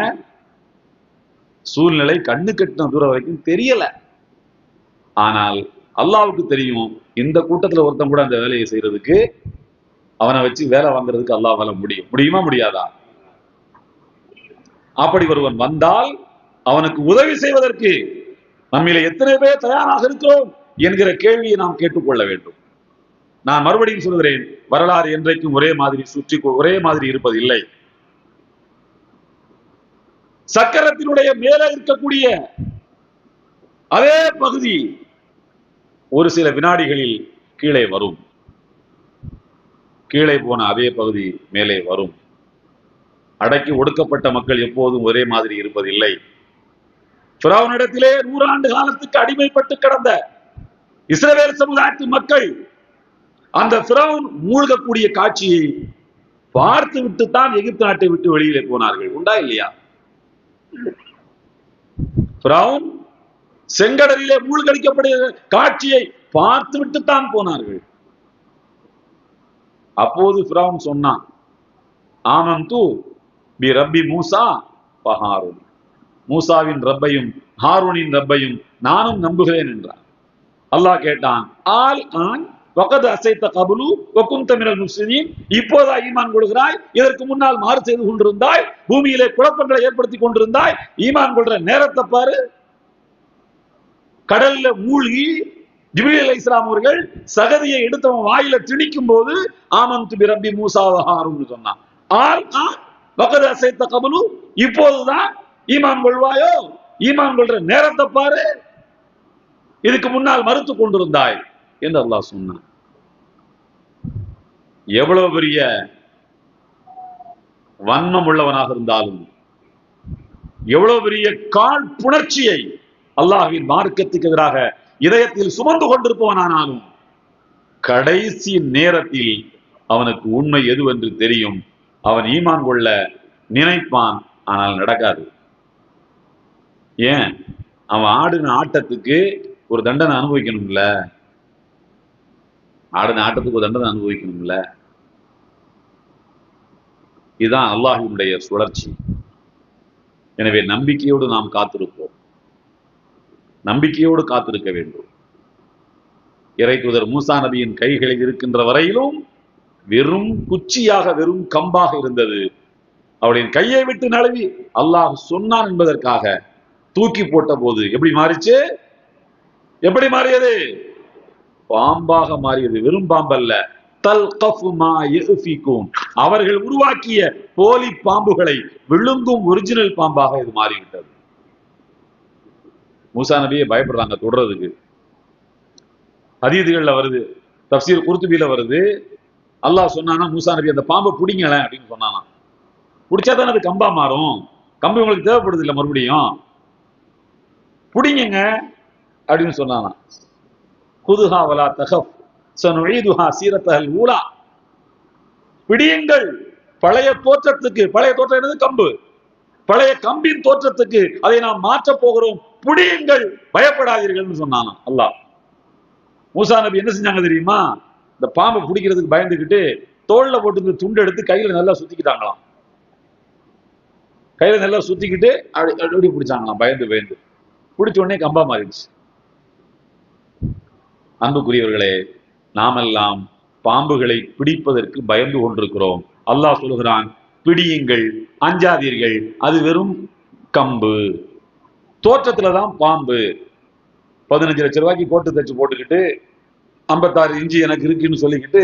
சூழ்நிலை கண்ணு கட்டின தூரம் வரைக்கும் தெரியல. ஆனால் அல்லாஹ்வுக்கு தெரியும், இந்த கூட்டத்துல ஒருத்தன் கூட அந்த வேலையை செய்யறதுக்கு, அவனை வச்சு வேலை வாங்குறதுக்கு அல்லாஹ்வால முடியுமா முடியாதா? அப்படி ஒருவன் வந்தால் அவனுக்கு உதவி செய்வதற்கு நம்மில எத்தனை பேர் தயாராக இருக்கிறோம் என்கிற கேள்வியை நாம் கேட்டுக்கொள்ள வேண்டும். நான் மறுபடியும் சொல்கிறேன், வரலாறு என்றைக்கும் ஒரே மாதிரி ஒரே மாதிரி இருப்பதில்லை. சக்கரத்தினுடைய மேலே இருக்கக்கூடிய அதே பகுதி ஒரு சில வினாடிகளில் கீழே வரும், கீழே போன அதே பகுதி மேலே வரும். அடக்கி ஒடுக்கப்பட்ட மக்கள் எப்போதும் ஒரே மாதிரி இருப்பதில்லை. ஃபிரௌனிடத்திலே 100 ஆண்டு காலத்துக்கு அடிமைப்பட்டு கிடந்த இஸ்ரவேல் சமுதாயத்து மக்கள் அந்த ஃபிரௌன் மூழ்கக்கூடிய காட்சியை பார்த்து விட்டுத்தான் எகிப்து நாட்டை விட்டு வெளியிலே போனார்கள். உண்டா இல்லையா? ஃபிரௌன் செங்கடலிலே மூழ்கடிக்கப்படுகிற காட்சியை பார்த்து விட்டுத்தான் போனார்கள். அப்போது ஃபிரௌன் சொன்னான், ஆமன்து பி ரப்பி மூசா வ ஹாரூன், மூசாவின் ரப்பையும் ஹாரூனின் ரப்பையும் நானும் நம்புகிறேன் என்றார். அல்லாஹ் கேட்டான், ஆல் ஆன் வகத் அசைத்த கபுலு வகுந்த மினல் முஃப்ஸிதீன், இப்போதா ஈமான் கொள்கிறாய்? இதற்கு முன்னால் மாறு செய்து கொண்டிருந்தாய், பூமியிலே குழப்பங்களை ஏற்படுத்தி கொண்டிருந்தாய். ஈமான் கொள்ற நேரத்தை பாரு. கடல்ல மூழ்கி ஜிப்ரீல் அலைஹிஸ்ஸலாம் அவர்கள் சகதியை எடுத்தவன் வாயில திணிக்கும் போது ஆமன்து பி ரப்பி மூசா வ ஹாரூன் சொன்னான். ஆல் ஆன் வகத் அசைத்த கபுலு, இப்போதுதான் ஈமான் கொள்வாயோ? ஈமான் கொள்ற நேரத்தை பாரு, இதுக்கு முன்னால் மறுத்து கொண்டிருந்தாய் என்று அல்லாஹ் சொன்னான். எவ்வளவு பெரிய வன்மம் உள்ளவனாக இருந்தாலும், எவ்வளவு பெரிய காழ்ப்புணர்ச்சியை அல்லாஹ்வின் மார்க்கத்துக்கு எதிராக இதயத்தில் சுமந்து கொண்டிருப்பவனானாலும், கடைசி நேரத்தில் அவனுக்கு உண்மை எதுவென்று தெரியும். அவன் ஈமான் கொள்ள நினைப்பான், ஆனால் நடக்காது. ஏன்? அவன் ஆடின ஆட்டத்துக்கு ஒரு தண்டனை அனுபவிக்கணும்ல, ஆடின ஆட்டத்துக்கு ஒரு தண்டனை அனுபவிக்கணும்ல. இதுதான் அல்லாஹ்வினுடைய சுழற்சி. எனவே நம்பிக்கையோடு நாம் காத்திருப்போம், நம்பிக்கையோடு காத்திருக்க வேண்டும். இறை தூதர் மூசா நபியின் கைகளில் இருக்கின்ற வரையிலும் வெறும் குச்சியாக, வெறும் கம்பாக இருந்தது. அவருடைய கையை விட்டு நழுவி அல்லாஹ் சொன்னான் என்பதற்காக தூக்கி போட்ட போது எப்படி மாறிச்சு? எப்படி மாறியது? பாம்பாக மாறியது. வெறும் பாம்பல்ல, தல்கஃபு மா யஃபிகூன், அவர்கள் உருவாக்கிய போலி பாம்புகளை விழுங்கும் ஒரிஜினல் பாம்பாக இது மாறிவிட்டது. மூசா நபியை பயப்படுறாங்க தொடறதுக்கு. ஹதீதுகள்ல வருது, தஃப்சீர் குர்துபில வருது, அல்லாஹ் சொன்னானா மூசா நபி அந்த பாம்பை பிடிங்கள அப்படின்னு சொன்னானா. பிடிச்சாதானே அது கம்பா மாறும். கம்பு உங்களுக்கு தேவைப்படுது இல்லை, மறுபடியும் பிடிங்க அப்படின்னு சொன்னானா. குதுஹா வலா தகஃப் சனுஈதுஹா சீரத்தஹல் ஊலா, பிடியுங்கள் பழைய தோற்றத்துக்கு. பழைய தோற்றம் என்னது? கம்பு. பழைய கம்பின் தோற்றத்துக்கு அதை நாம் மாற்ற போகிறோம், பிடியுங்கள், பயப்படாதீர்கள் சொன்னானா அல்லாஹ். மூசா நபி என்ன செஞ்சாங்க தெரியுமா? இந்த பாம்பை பிடிக்கிறதுக்கு பயந்துகிட்டு தோல்ல போட்டு துண்டு எடுத்து கையில நல்லா சுத்திக்கிட்டாங்களாம். கையில நல்லா சுத்திக்கிட்டு அப்படி பிடிச்சாங்களாம், பயந்து பயந்து. பிடிச்ச உடனே கம்பா மாறிடுச்சு. அன்புக்குரியவர்களே, நாமெல்லாம் பாம்புகளை பிடிப்பதற்கு பயந்து கொண்டிருக்கிறோம். அல்லாஹ் சொல்கிறான், பிடியுங்கள், அஞ்சாதீர்கள், அது வெறும் கம்பு, தோற்றத்துலதான் பாம்பு. 15 லட்சம் ரூபாய்க்கு கோட்டு தச்சு போட்டுக்கிட்டு 56 இன்ச்சு எனக்கு இருக்குன்னு சொல்லிக்கிட்டு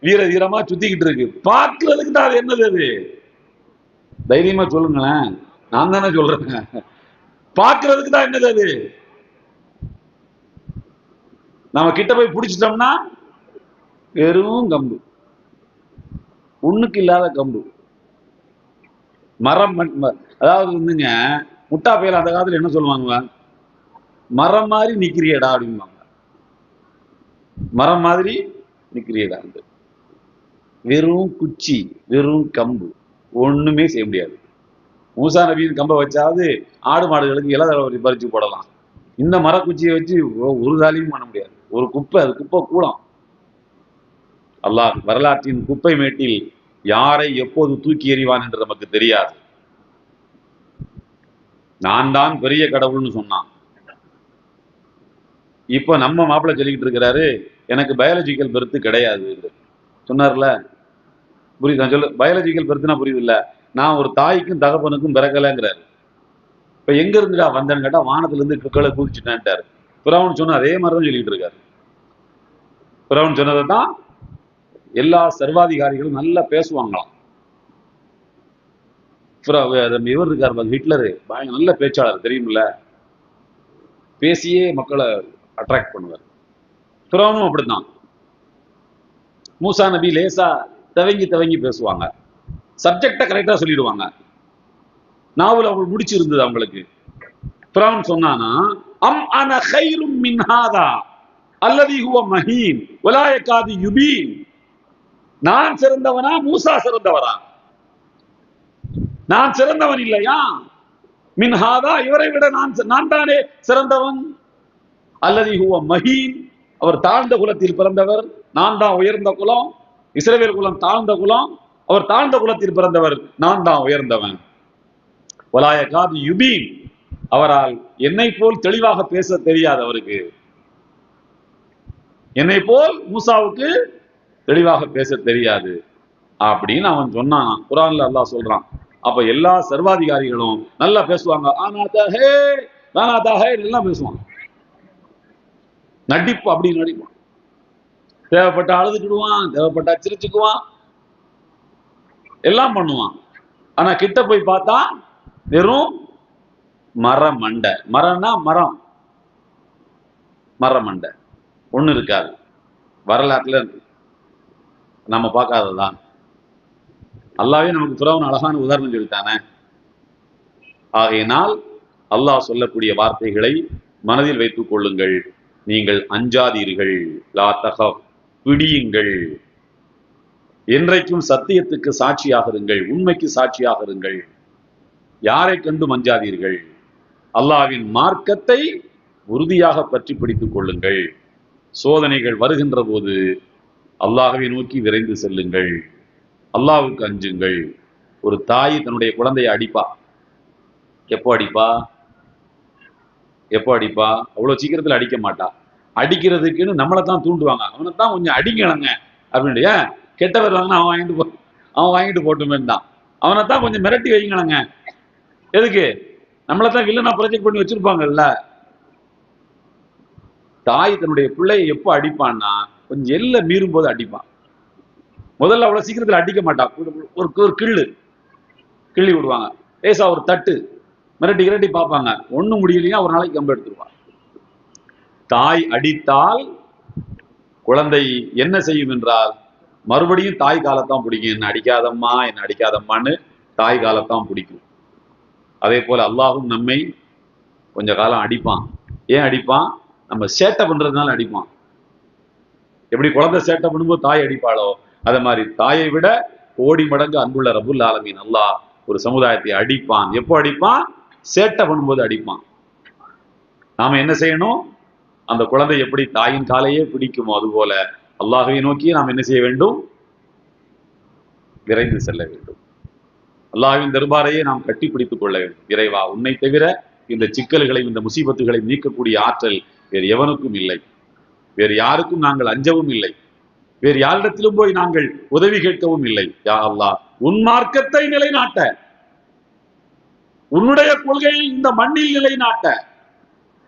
வீர வீரமா சுத்திக்கிட்டு இருக்கு. பார்க்கிறதுக்கு தான் அது என்னது? அது தைரியமா சொல்லுங்களேன், நான் தானே சொல்றேன். பார்க்கிறதுக்கு தான் என்னது அது? நம்ம கிட்ட போய் பிடிச்சிட்டோம்னா வெறும் கம்பு, ஒண்ணுக்கு இல்லாத கம்பு. மரம், அதாவது வந்துங்க முட்டா பையில அந்த காலத்துல என்ன சொல்லுவாங்க? மரம் மாதிரி நிக்கிறியடா அப்படிம்பாங்க. மரம் மாதிரி நிக்கிறியடா. வெறும் குச்சி, வெறும் கம்பு, ஒண்ணுமே செய்ய முடியாது. மூசா நபியின் கம்பை வச்சாவது ஆடு மாடுகளுக்கு இலதலை பறிச்சு போடலாம். இந்த மரக்குச்சியை வச்சு ஒரு வேலையும் பண்ண முடியாது. ஒரு குப்பை, அது குப்பை கூடம். அல்லாஹ் வரலாற்றின் குப்பை மேட்டில் யாரை எப்போது தூக்கி எறிவான் என்று நமக்கு தெரியாது. நான் தான் பெரிய கடவுள்னு சொன்னான். இப்ப நம்ம மாப்பிள்ளை சொல்லிக்கிட்டு இருக்கிறாரு, எனக்கு பயாலஜிக்கல் பெர்த் கிடையாது சொன்னார்ல. புரியுது? நான் சொல்ல பயாலஜிக்கல் பெர்த்னா புரியுது இல்ல, நான் ஒரு தாய்க்கும் தகப்பனுக்கும் பிறக்கலைங்கிறாரு. இப்ப எங்க இருந்துடா வந்தேன்னு கேட்டா வானத்துல இருந்து கீழே குதிச்சுட்டான்ட்டாரு. பிறவன் சொன்ன அதே மாதிரிதான் சொல்லிட்டு இருக்காரு. பிறவன் சொன்னதை தான் எல்லா சர்வாதிகாரிகளும் நல்லா பேசுவாங்களாம். இவர் இருக்கார் ஹிட்லரு, நல்ல பேச்சாளர் தெரியுமில்ல, பேசியே மக்களை அட்ராக்ட் பண்ணுவார். பிறவனும் அப்படித்தான். மூசா நபி லேசா தவங்கி பேசுவாங்க, சப்ஜெக்டை கரெக்டா சொல்லிடுவாங்க. நாவல் அவங்க முடிச்சு இருந்தது அவங்களுக்கு. பிறவன் சொன்னானா, அம் அன கைரும் மின் ஹாதா அல்லதி ஹுவ மஹீன் வலா யகாது யுபீன். நான் சிறந்தவனா மூசா சிறந்தவரா? நான் சிறந்தவன் இல்லையா? மின்ஹாதா, இவரை விட நான் தானே சிறந்தவன். அல்லதி ஹுவ மஹீன், அவர் தாழ்ந்த குலத்தில் பிறந்தவர், நான் தான் உயர்ந்த குலம். இஸ்ரவேல் குலம் தாழ்ந்த குலம், அவர் தாழ்ந்த குலத்தில் பிறந்தவர், நான் தான் உயர்ந்தவன். வலா யகாது யுபீன், அவரால் என்னை போல் தெளிவாக பேச தெரியாது. அவருக்கு என்னை போல் மூசாவுக்கு தெளிவாக பேச தெரியாது அப்படின்னு அவன் சொன்னான். குர்ஆன்ல அல்லாஹ் சொல்றான். அப்ப எல்லா சர்வாதிகாரிகளும் நல்லா பேசுவாங்க, எல்லாம் பேசுவான். நடிப்பு அப்படி நடிப்பான். தேவைப்பட்ட அழுதுக்கிடுவான், தேவைப்பட்ட சிரிச்சுக்குவான், எல்லாம் பண்ணுவான். ஆனா கிட்ட போய் பார்த்தா வெறும் மரமண்டை. மரம்னா மரம், மரமண்டை ஒண்ணு இருக்காது. வரலாற்றுல நம்ம பார்க்காததான். அல்லாவே நமக்கு பிறவன் அழகான உதாரணம் சொல்லித்தானே. ஆகையினால் அல்லாஹ் சொல்லக்கூடிய வார்த்தைகளை மனதில் வைத்துக் கொள்ளுங்கள். நீங்கள் அஞ்சாதீர்கள், லா தகஃப், பிடியுங்கள். என்றைக்கும் சத்தியத்துக்கு சாட்சியாக இருங்கள், உண்மைக்கு சாட்சியாக இருங்கள். யாரை கண்டு மஞ்சாதீர்கள். அல்லாஹ்வின் மார்க்கத்தை உறுதியாக பற்றி பிடித்துக் கொள்ளுங்கள். சோதனைகள் வருகின்ற போது அல்லாஹ்வை நோக்கி விரைந்து செல்லுங்கள். அல்லாஹ்வுக்கு அஞ்சுங்கள். ஒரு தாய் தன்னுடைய குழந்தையை அடிப்பா. எப்போ அடிப்பா? அவ்வளவு சீக்கிரத்துல அடிக்க மாட்டா. அடிக்கிறதுக்குன்னு நம்மளை தான் தூண்டுவாங்க. அவனை தான் கொஞ்சம் அடிக்கணுங்க அப்படின்னு. கெட்டவர் வாங்கினா அவன் வாங்கிட்டு போட்டுமே தான். அவனை தான் கொஞ்சம் மிரட்டி வைங்கணுங்க. எதுக்கு? நம்மளை தான் வில்லனா ப்ரொஜெக்ட் பண்ணி வச்சிருப்பாங்கல்ல. தாய் தன்னுடைய பிள்ளையை எப்போ அடிப்பான்னா கொஞ்சம் எல்லை மீறும் போது அடிப்பான். முதல்ல அவ்வளவு சீக்கிரத்தில் அடிக்க மாட்டான். ஒரு கிள்ளி விடுவாங்க, லேசா ஒரு தட்டு, மிரட்டி பார்ப்பாங்க. ஒண்ணும் முடியலையா ஒரு நாளைக்கு கம்பு எடுத்துருவான். தாய் அடித்தால் குழந்தை என்ன செய்யும் என்றால் மறுபடியும் தாய் காலத்தான் பிடிக்கும். என்ன அடிக்காதம்மான்னு தாய் காலத்தான் பிடிக்கும். அதே போல அல்லாஹும் நம்மை கொஞ்ச காலம் அடிப்பான். ஏன் அடிப்பான்? நம்ம சேட்டை பண்றதுனால அடிப்பான். எப்படி குழந்தை சேட்டை பண்ணும்போது தாய் அடிப்பாளோ, அதே மாதிரி தாயை விட கோடி மடங்கு அன்புள்ள ரப்புல் ஆலமீன் அல்லாஹ் ஒரு சமுதாயத்தை அடிப்பான். எப்போ அடிப்பான்? சேட்டை பண்ணும்போது அடிப்பான். நாம என்ன செய்யணும்? அந்த குழந்தை எப்படி தாயின் காலையே பிடிக்குமோ அதுபோல அல்லாஹ்வை நோக்கி நாம் என்ன செய்ய வேண்டும்? விரைந்து செல்ல வேண்டும். அல்லாஹ்வின் தர்பாரையே நாம் கட்டி பிடித்துக் கொள்ள வேண்டும். இறைவா, உன்னை தவிர இந்த சிக்கல்களையும் இந்த முசீபத்துகளையும் நீக்கக்கூடிய ஆற்றல் வேறு எவனுக்கும் இல்லை. வேறு யாருக்கும் நாங்கள் அஞ்சவும் இல்லை. வேறு யாரிடத்திலும் போய் நாங்கள் உதவி கேட்கவும் இல்லை. யா அல்லாஹ், உன் மார்க்கத்தை நிலைநாட்ட, உன்னுடைய கொள்கையை இந்த மண்ணில் நிலைநாட்ட,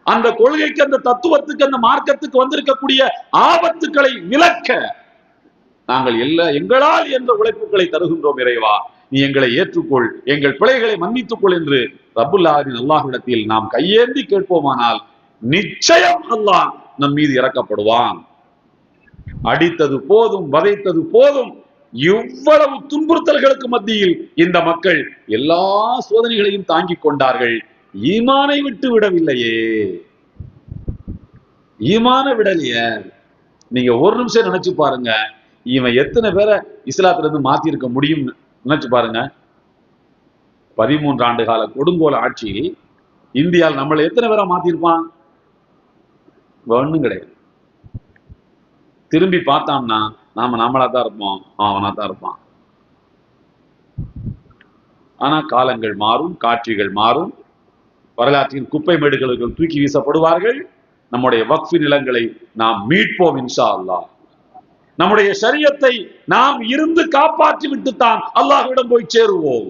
அந்த கொள்கைக்கு, அந்த தத்துவத்துக்கு, அந்த மார்க்கத்துக்கு வந்திருக்கக்கூடிய ஆபத்துக்களை விலக்க நாங்கள் எங்களால் என்ற உழைப்புகளை தருகின்றோம். இறைவா, நீ எங்களை ஏற்றுக்கொள், எங்கள் பிழைகளை மன்னித்துக்கொள் என்று ரப்புல் ஆலமீன் அல்லாஹ்விடத்தில் நாம் கையேந்தி கேட்போமானால் நிச்சயம் அல்லாஹ் நம் மீது இறக்கப்படுவான். அடித்தது போதும், வதைத்தது போதும். இவ்வளவு துன்புறுத்தல்களுக்கு மத்தியில் இந்த மக்கள் எல்லா சோதனைகளையும் தாங்கிக் கொண்டார்கள். ஈமானை விட்டு விடவில்லையே. ஈமான விடலையே. நீங்க ஒரு நிமிஷம் நினைச்சு பாருங்க, இவன் எத்தனை பேரை இஸ்லாத்துல இருந்து மாத்தி இருக்க முடியும் நினைச்சு பாருங்க. 13 ஆண்டு கால கொடுங்கோல ஆட்சியில் இந்தியாவில் நம்மளை எத்தனை பேரை மாத்திருப்பான்? ஒண்ணும் கிடையாது. திரும்பி பார்த்தோம்னா நாமளா தான் இருப்போம், அவனா தான் இருப்பான். ஆனா காலங்கள் மாறும், காட்சிகள் மாறும், வரலாற்றின் குப்பை மேடுகளுக்கு தூக்கி வீசப்படுவார்கள். நம்முடைய வக்ஃபு நிலங்களை நாம் மீட்போம் இன்ஷா அல்லாஹ். நம்முடைய ஷரியத்தை நாம் இருந்து காப்பாற்றி விட்டுத்தான் அல்லாஹ்விடம் போய் சேருவோம்.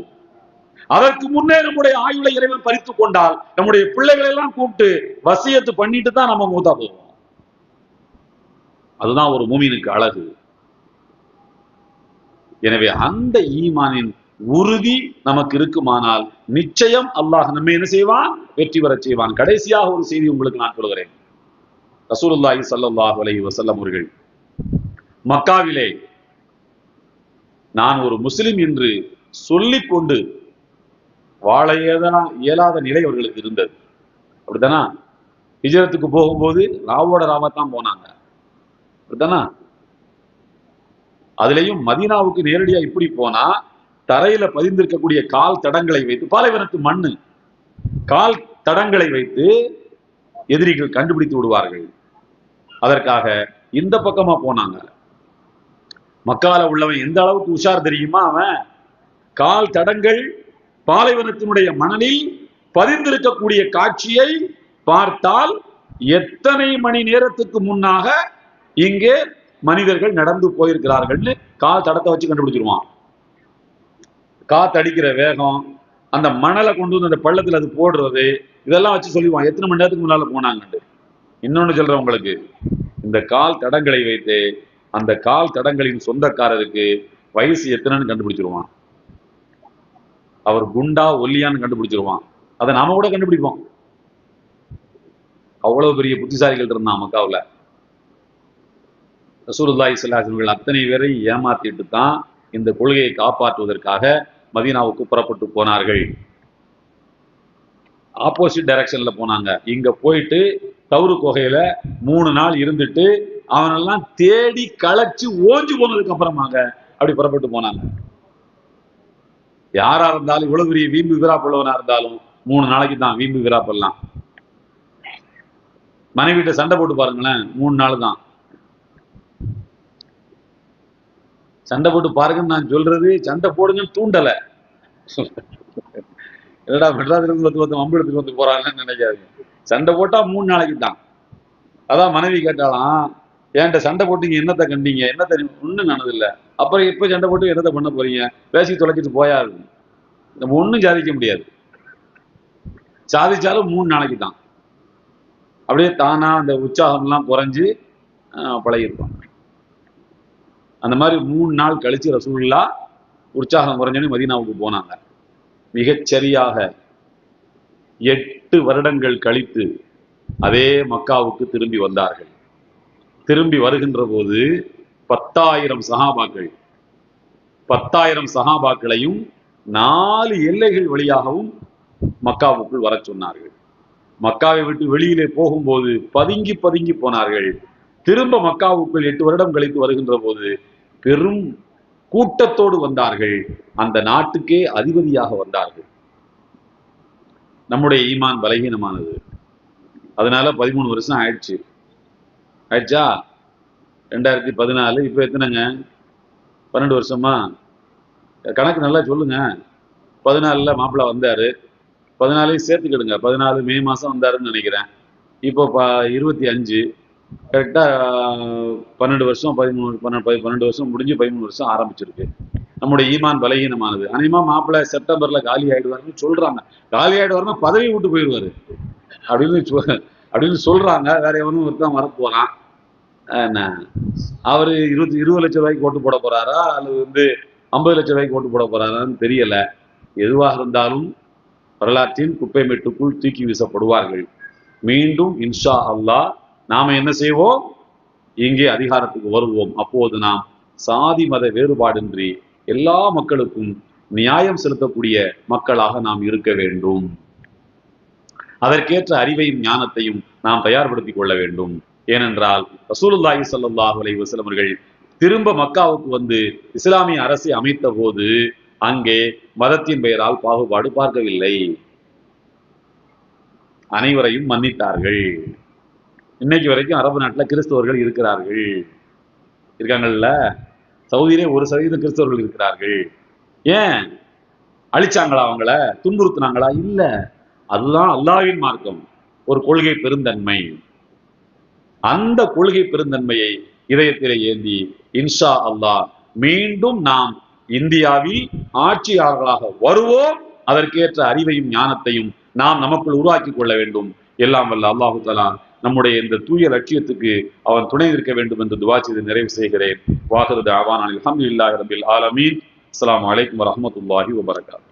அதற்கு முன்னே நம்முடைய ஆயுளை இறைவன் பறித்துக் கொண்டால் நம்முடைய பிள்ளைகளை எல்லாம் கூப்பிட்டு வசியத்து பண்ணிட்டு தான் நம்ம மூத்தா போவோம். அதுதான் ஒரு மூமினுக்கு அழகு. எனவே அந்த ஈமானின் உறுதி நமக்கு இருக்குமானால் நிச்சயம் அல்லாஹ் நம்மை என்ன செய்வான், வெற்றி பெறச் செய்வான். கடைசியாக ஒரு செய்தி உங்களுக்கு நான் சொல்கிறேன். ரசூலுல்லாஹி ஸல்லல்லாஹு அலைஹி வஸல்லம் அவர்கள் மக்காவிலே நான் ஒரு முஸ்லிம் என்று சொல்லிக் கொண்டு வாழ இயலாத நிலை அவர்களுக்கு இருந்தது. அப்படித்தானா? ஹிஜ்ரத்துக்கு போகும்போது ராவோட ராவத்தான் போனாங்க. அப்படித்தானா? அதுலயும் மதீனாவுக்கு நேரடியா இப்படி போனா தரையில பதிந்திருக்கக்கூடிய கால் தடங்களை வைத்து, பாலைவனத்து மண்ணு, கால் தடங்களை வைத்து எதிரிகள் கண்டுபிடித்து விடுவார்கள். அதற்காக இந்த பக்கமா போனாங்க. மக்கால உள்ளவன் எந்த அளவுக்கு உஷார் தெரியுமா? அவன் கால் தடங்கள் பாலைவனத்தினுடைய மணலில் பதிந்திருக்கக்கூடிய காட்சியை பார்த்தால் எத்தனை மணி நேரத்துக்கு முன்னாக இங்கே மனிதர்கள் நடந்து போயிருக்கிறார்கள்னு கால் தடத்தை வச்சு கண்டுபிடிச்சிருவான். காத்தடிக்கிற வேகம், அந்த மணலை கொண்டு வந்து அந்த பள்ளத்துல அது போடுறது, இதெல்லாம் வச்சு சொல்லிடுவான் எத்தனை மணி நேரத்துக்கு முன்னால போனாங்கன்னு. இன்னொன்னு சொல்றேன் உங்களுக்கு, இந்த கால் தடங்களை வைத்து அந்த கால் தடங்களின் சொந்தக்காரருக்கு வயசு எத்தனைன்னு கண்டுபிடிச்சிருவான். அவர் குண்டா ஒல்லியான்னு கண்டுபிடிச்சிருவான். அதை நாம கூட கண்டுபிடிப்போம். அவ்வளவு பெரிய புத்திசாலிகள் இருந்தான் மக்காவுல. ரசூலுல்லாஹி ஸல்லல்லாஹு அலைஹி வஸல்லம் அத்தனை பேரை ஏமாத்திட்டு தான் இந்த கொள்கையை காப்பாற்றுவதற்காக மதீனாவுக்கு புறப்பட்டு போனார்கள். ஆப்போசிட் டைரக்ஷன்ல போனாங்க. இங்க போயிட்டு தௌரு குகையில 3 நாள் இருந்துட்டு அவனெல்லாம் தேடி களைச்சு ஓஞ்சு போனதுக்கு அப்புறமாங்க அப்படி புறப்பட்டு போனாங்க. யாரா இருந்தாலும், இவ்வளவு பெரிய வீம்பு விராப்புள்ளவனா இருந்தாலும் 3 நாளைக்கு தான் வீம்பு விராப்பெல்லாம். மனைவிட்ட சண்டை போட்டு பாருங்களேன், 3 நாள் தான் சண்டை போட்டு பாருங்கன்னு நான் சொல்றது. சண்டை போடுங்கன்னு தூண்டலை. என்னடா மெட்ராஸ்ல இருந்து வம்பு எடுத்துட்டு வந்து போறாங்கன்னு நினைக்காது. சண்டை போட்டா 3 நாளைக்கு தான். அதான் மனைவி கேட்டாலாம், என்கிட்ட சண்டை போட்டீங்க, என்னத்தை கண்டீங்க, என்னத்தை ஒண்ணும் நடந்தில்லை, அப்புறம் எப்ப சண்டை போட்டு என்னத்தை பண்ண போறீங்க, பேசி தொலைச்சிட்டு போயாது, நம்ம ஒண்ணும் சாதிக்க முடியாது. சாதிச்சாலும் 3 நாளைக்கு தான். அப்படியே தானா அந்த உற்சாகம் எல்லாம் குறைஞ்சு பழகிருப்பாங்க. அந்த மாதிரி 3 நாள் கழிச்சு ரசூலுல்லாஹ் உற்சாகம் குறைஞ்சோன்னு மதீனாவுக்கு போனாங்க. மிகச்சரியாக 8 வருடங்கள் கழித்து அதே மக்காவுக்கு திரும்பி வந்தார்கள். திரும்பி வருகின்ற போது 10,000 சஹாபாக்கள், 10,000 சஹாபாக்களையும் 4 எல்லைகள் வழியாகவும் மக்காவுக்குள் வர சொன்னார்கள். மக்காவை விட்டு வெளியிலே போகும்போது பதுங்கி பதுங்கி போனார்கள். திரும்ப மக்காவுக்குள் 8 வருடம் கழித்து வருகின்ற போது பெரும் கூட்டத்தோடு வந்தார்கள். அந்த நாட்டுக்கே அதிபதியாக வந்தார்கள். நம்முடைய ஈமான் பலகீனமானது. அதனால 13 வருஷம் ஆயிடுச்சு. ஆயிடுச்சா? 2014, இப்ப எத்தனைங்க? 12 வருஷமா? கணக்கு நல்லா சொல்லுங்க. 14ல மாப்பிள்ளை வந்தாரு, 14 சேர்த்துக்கிடுங்க. 14 மே மாசம் வந்தாருன்னு நினைக்கிறேன். இப்போ 25, கரெக்டா 12 வருஷம், 12 வருஷம் முடிஞ்சு 13 வருஷம் ஆரம்பிச்சிருக்கு. நம்முடைய ஈமான் பலகீனமானது. அநேகமா மாப்பிள்ளை செப்டம்பர்ல காலி ஆயிடுவாருன்னு சொல்றாங்க. காலி ஆயிடுவாருன்னா பதவி விட்டு போயிடுவாரு அப்படின்னு சொல்றாங்க. வேற எவனும் ஒருத்தான் வரப்போறான். அவரு 20 லட்சம் ரூபாய்க்கு ஓட்டு போட போறாரா அல்லது 50 லட்சம் ரூபாய்க்கு ஓட்டு போட போறாரான்னு தெரியல. எதுவாக இருந்தாலும் வரலாற்றின் குப்பை மேட்டுக்குள் தூக்கி வீசப்படுவார்கள். மீண்டும் இன்ஷா அல்லாஹ் நாம என்ன செய்வோம்? இங்கே அதிகாரத்துக்கு வருவோம். அப்போது நாம் சாதி மத வேறுபாடின்றி எல்லா மக்களுக்கும் நியாயம் செலுத்தக்கூடிய மக்களாக நாம் இருக்க வேண்டும். அதற்கேற்ற அறிவையும் ஞானத்தையும் நாம் தயார்படுத்திக் கொள்ள வேண்டும். ஏனென்றால் ரசூலுல்லாஹி ஸல்லல்லாஹு அலைஹி வஸல்லம் அவர்கள் திரும்ப மக்காவுக்கு வந்து இஸ்லாமிய அரசை அமைத்த போது அங்கே மதத்தின் பெயரால் பாகுபாடு பார்க்கவில்லை. அனைவரையும் மன்னித்தார்கள். இன்னைக்கு வரைக்கும் அரபு நாட்டில் கிறிஸ்தவர்கள் இருக்கிறார்கள். இருக்காங்கல்ல, சவுதியிலே 1% கிறிஸ்தவர்கள் இருக்கிறார்கள். ஏன் அழிச்சாங்களா? அவங்கள துன்புறுத்தினாங்களா? இல்ல. அதுதான் அல்லாஹ்வின் மார்க்கம், ஒரு கொள்கை பெருந்தன்மை. அந்த கொள்கை பெருந்தன்மையை இதயத்திலே ஏந்தி இன்ஷா அல்லாஹ் மீண்டும் நாம் இந்தியாவில் ஆட்சியாளர்களாக வருவோம். அதற்கேற்ற அறிவையும் ஞானத்தையும் நாம் நமக்குள் உருவாக்கி கொள்ள வேண்டும். எல்லாம் வல்ல அல்லாஹு தஆலா நம்முடைய இந்த தூய லட்சியத்துக்கு அவன் துணை நிற்க வேண்டும் என்று துஆ செய்து நிறைவு செய்கிறேன். வாஹிரு தஅவானா அல்ஹம்துலில்லாஹி ரப்பில் ஆலமீன். அஸ்ஸலாமு அலைக்கும் வரஹ்மத்துல்லாஹி வபரகாத்துஹு.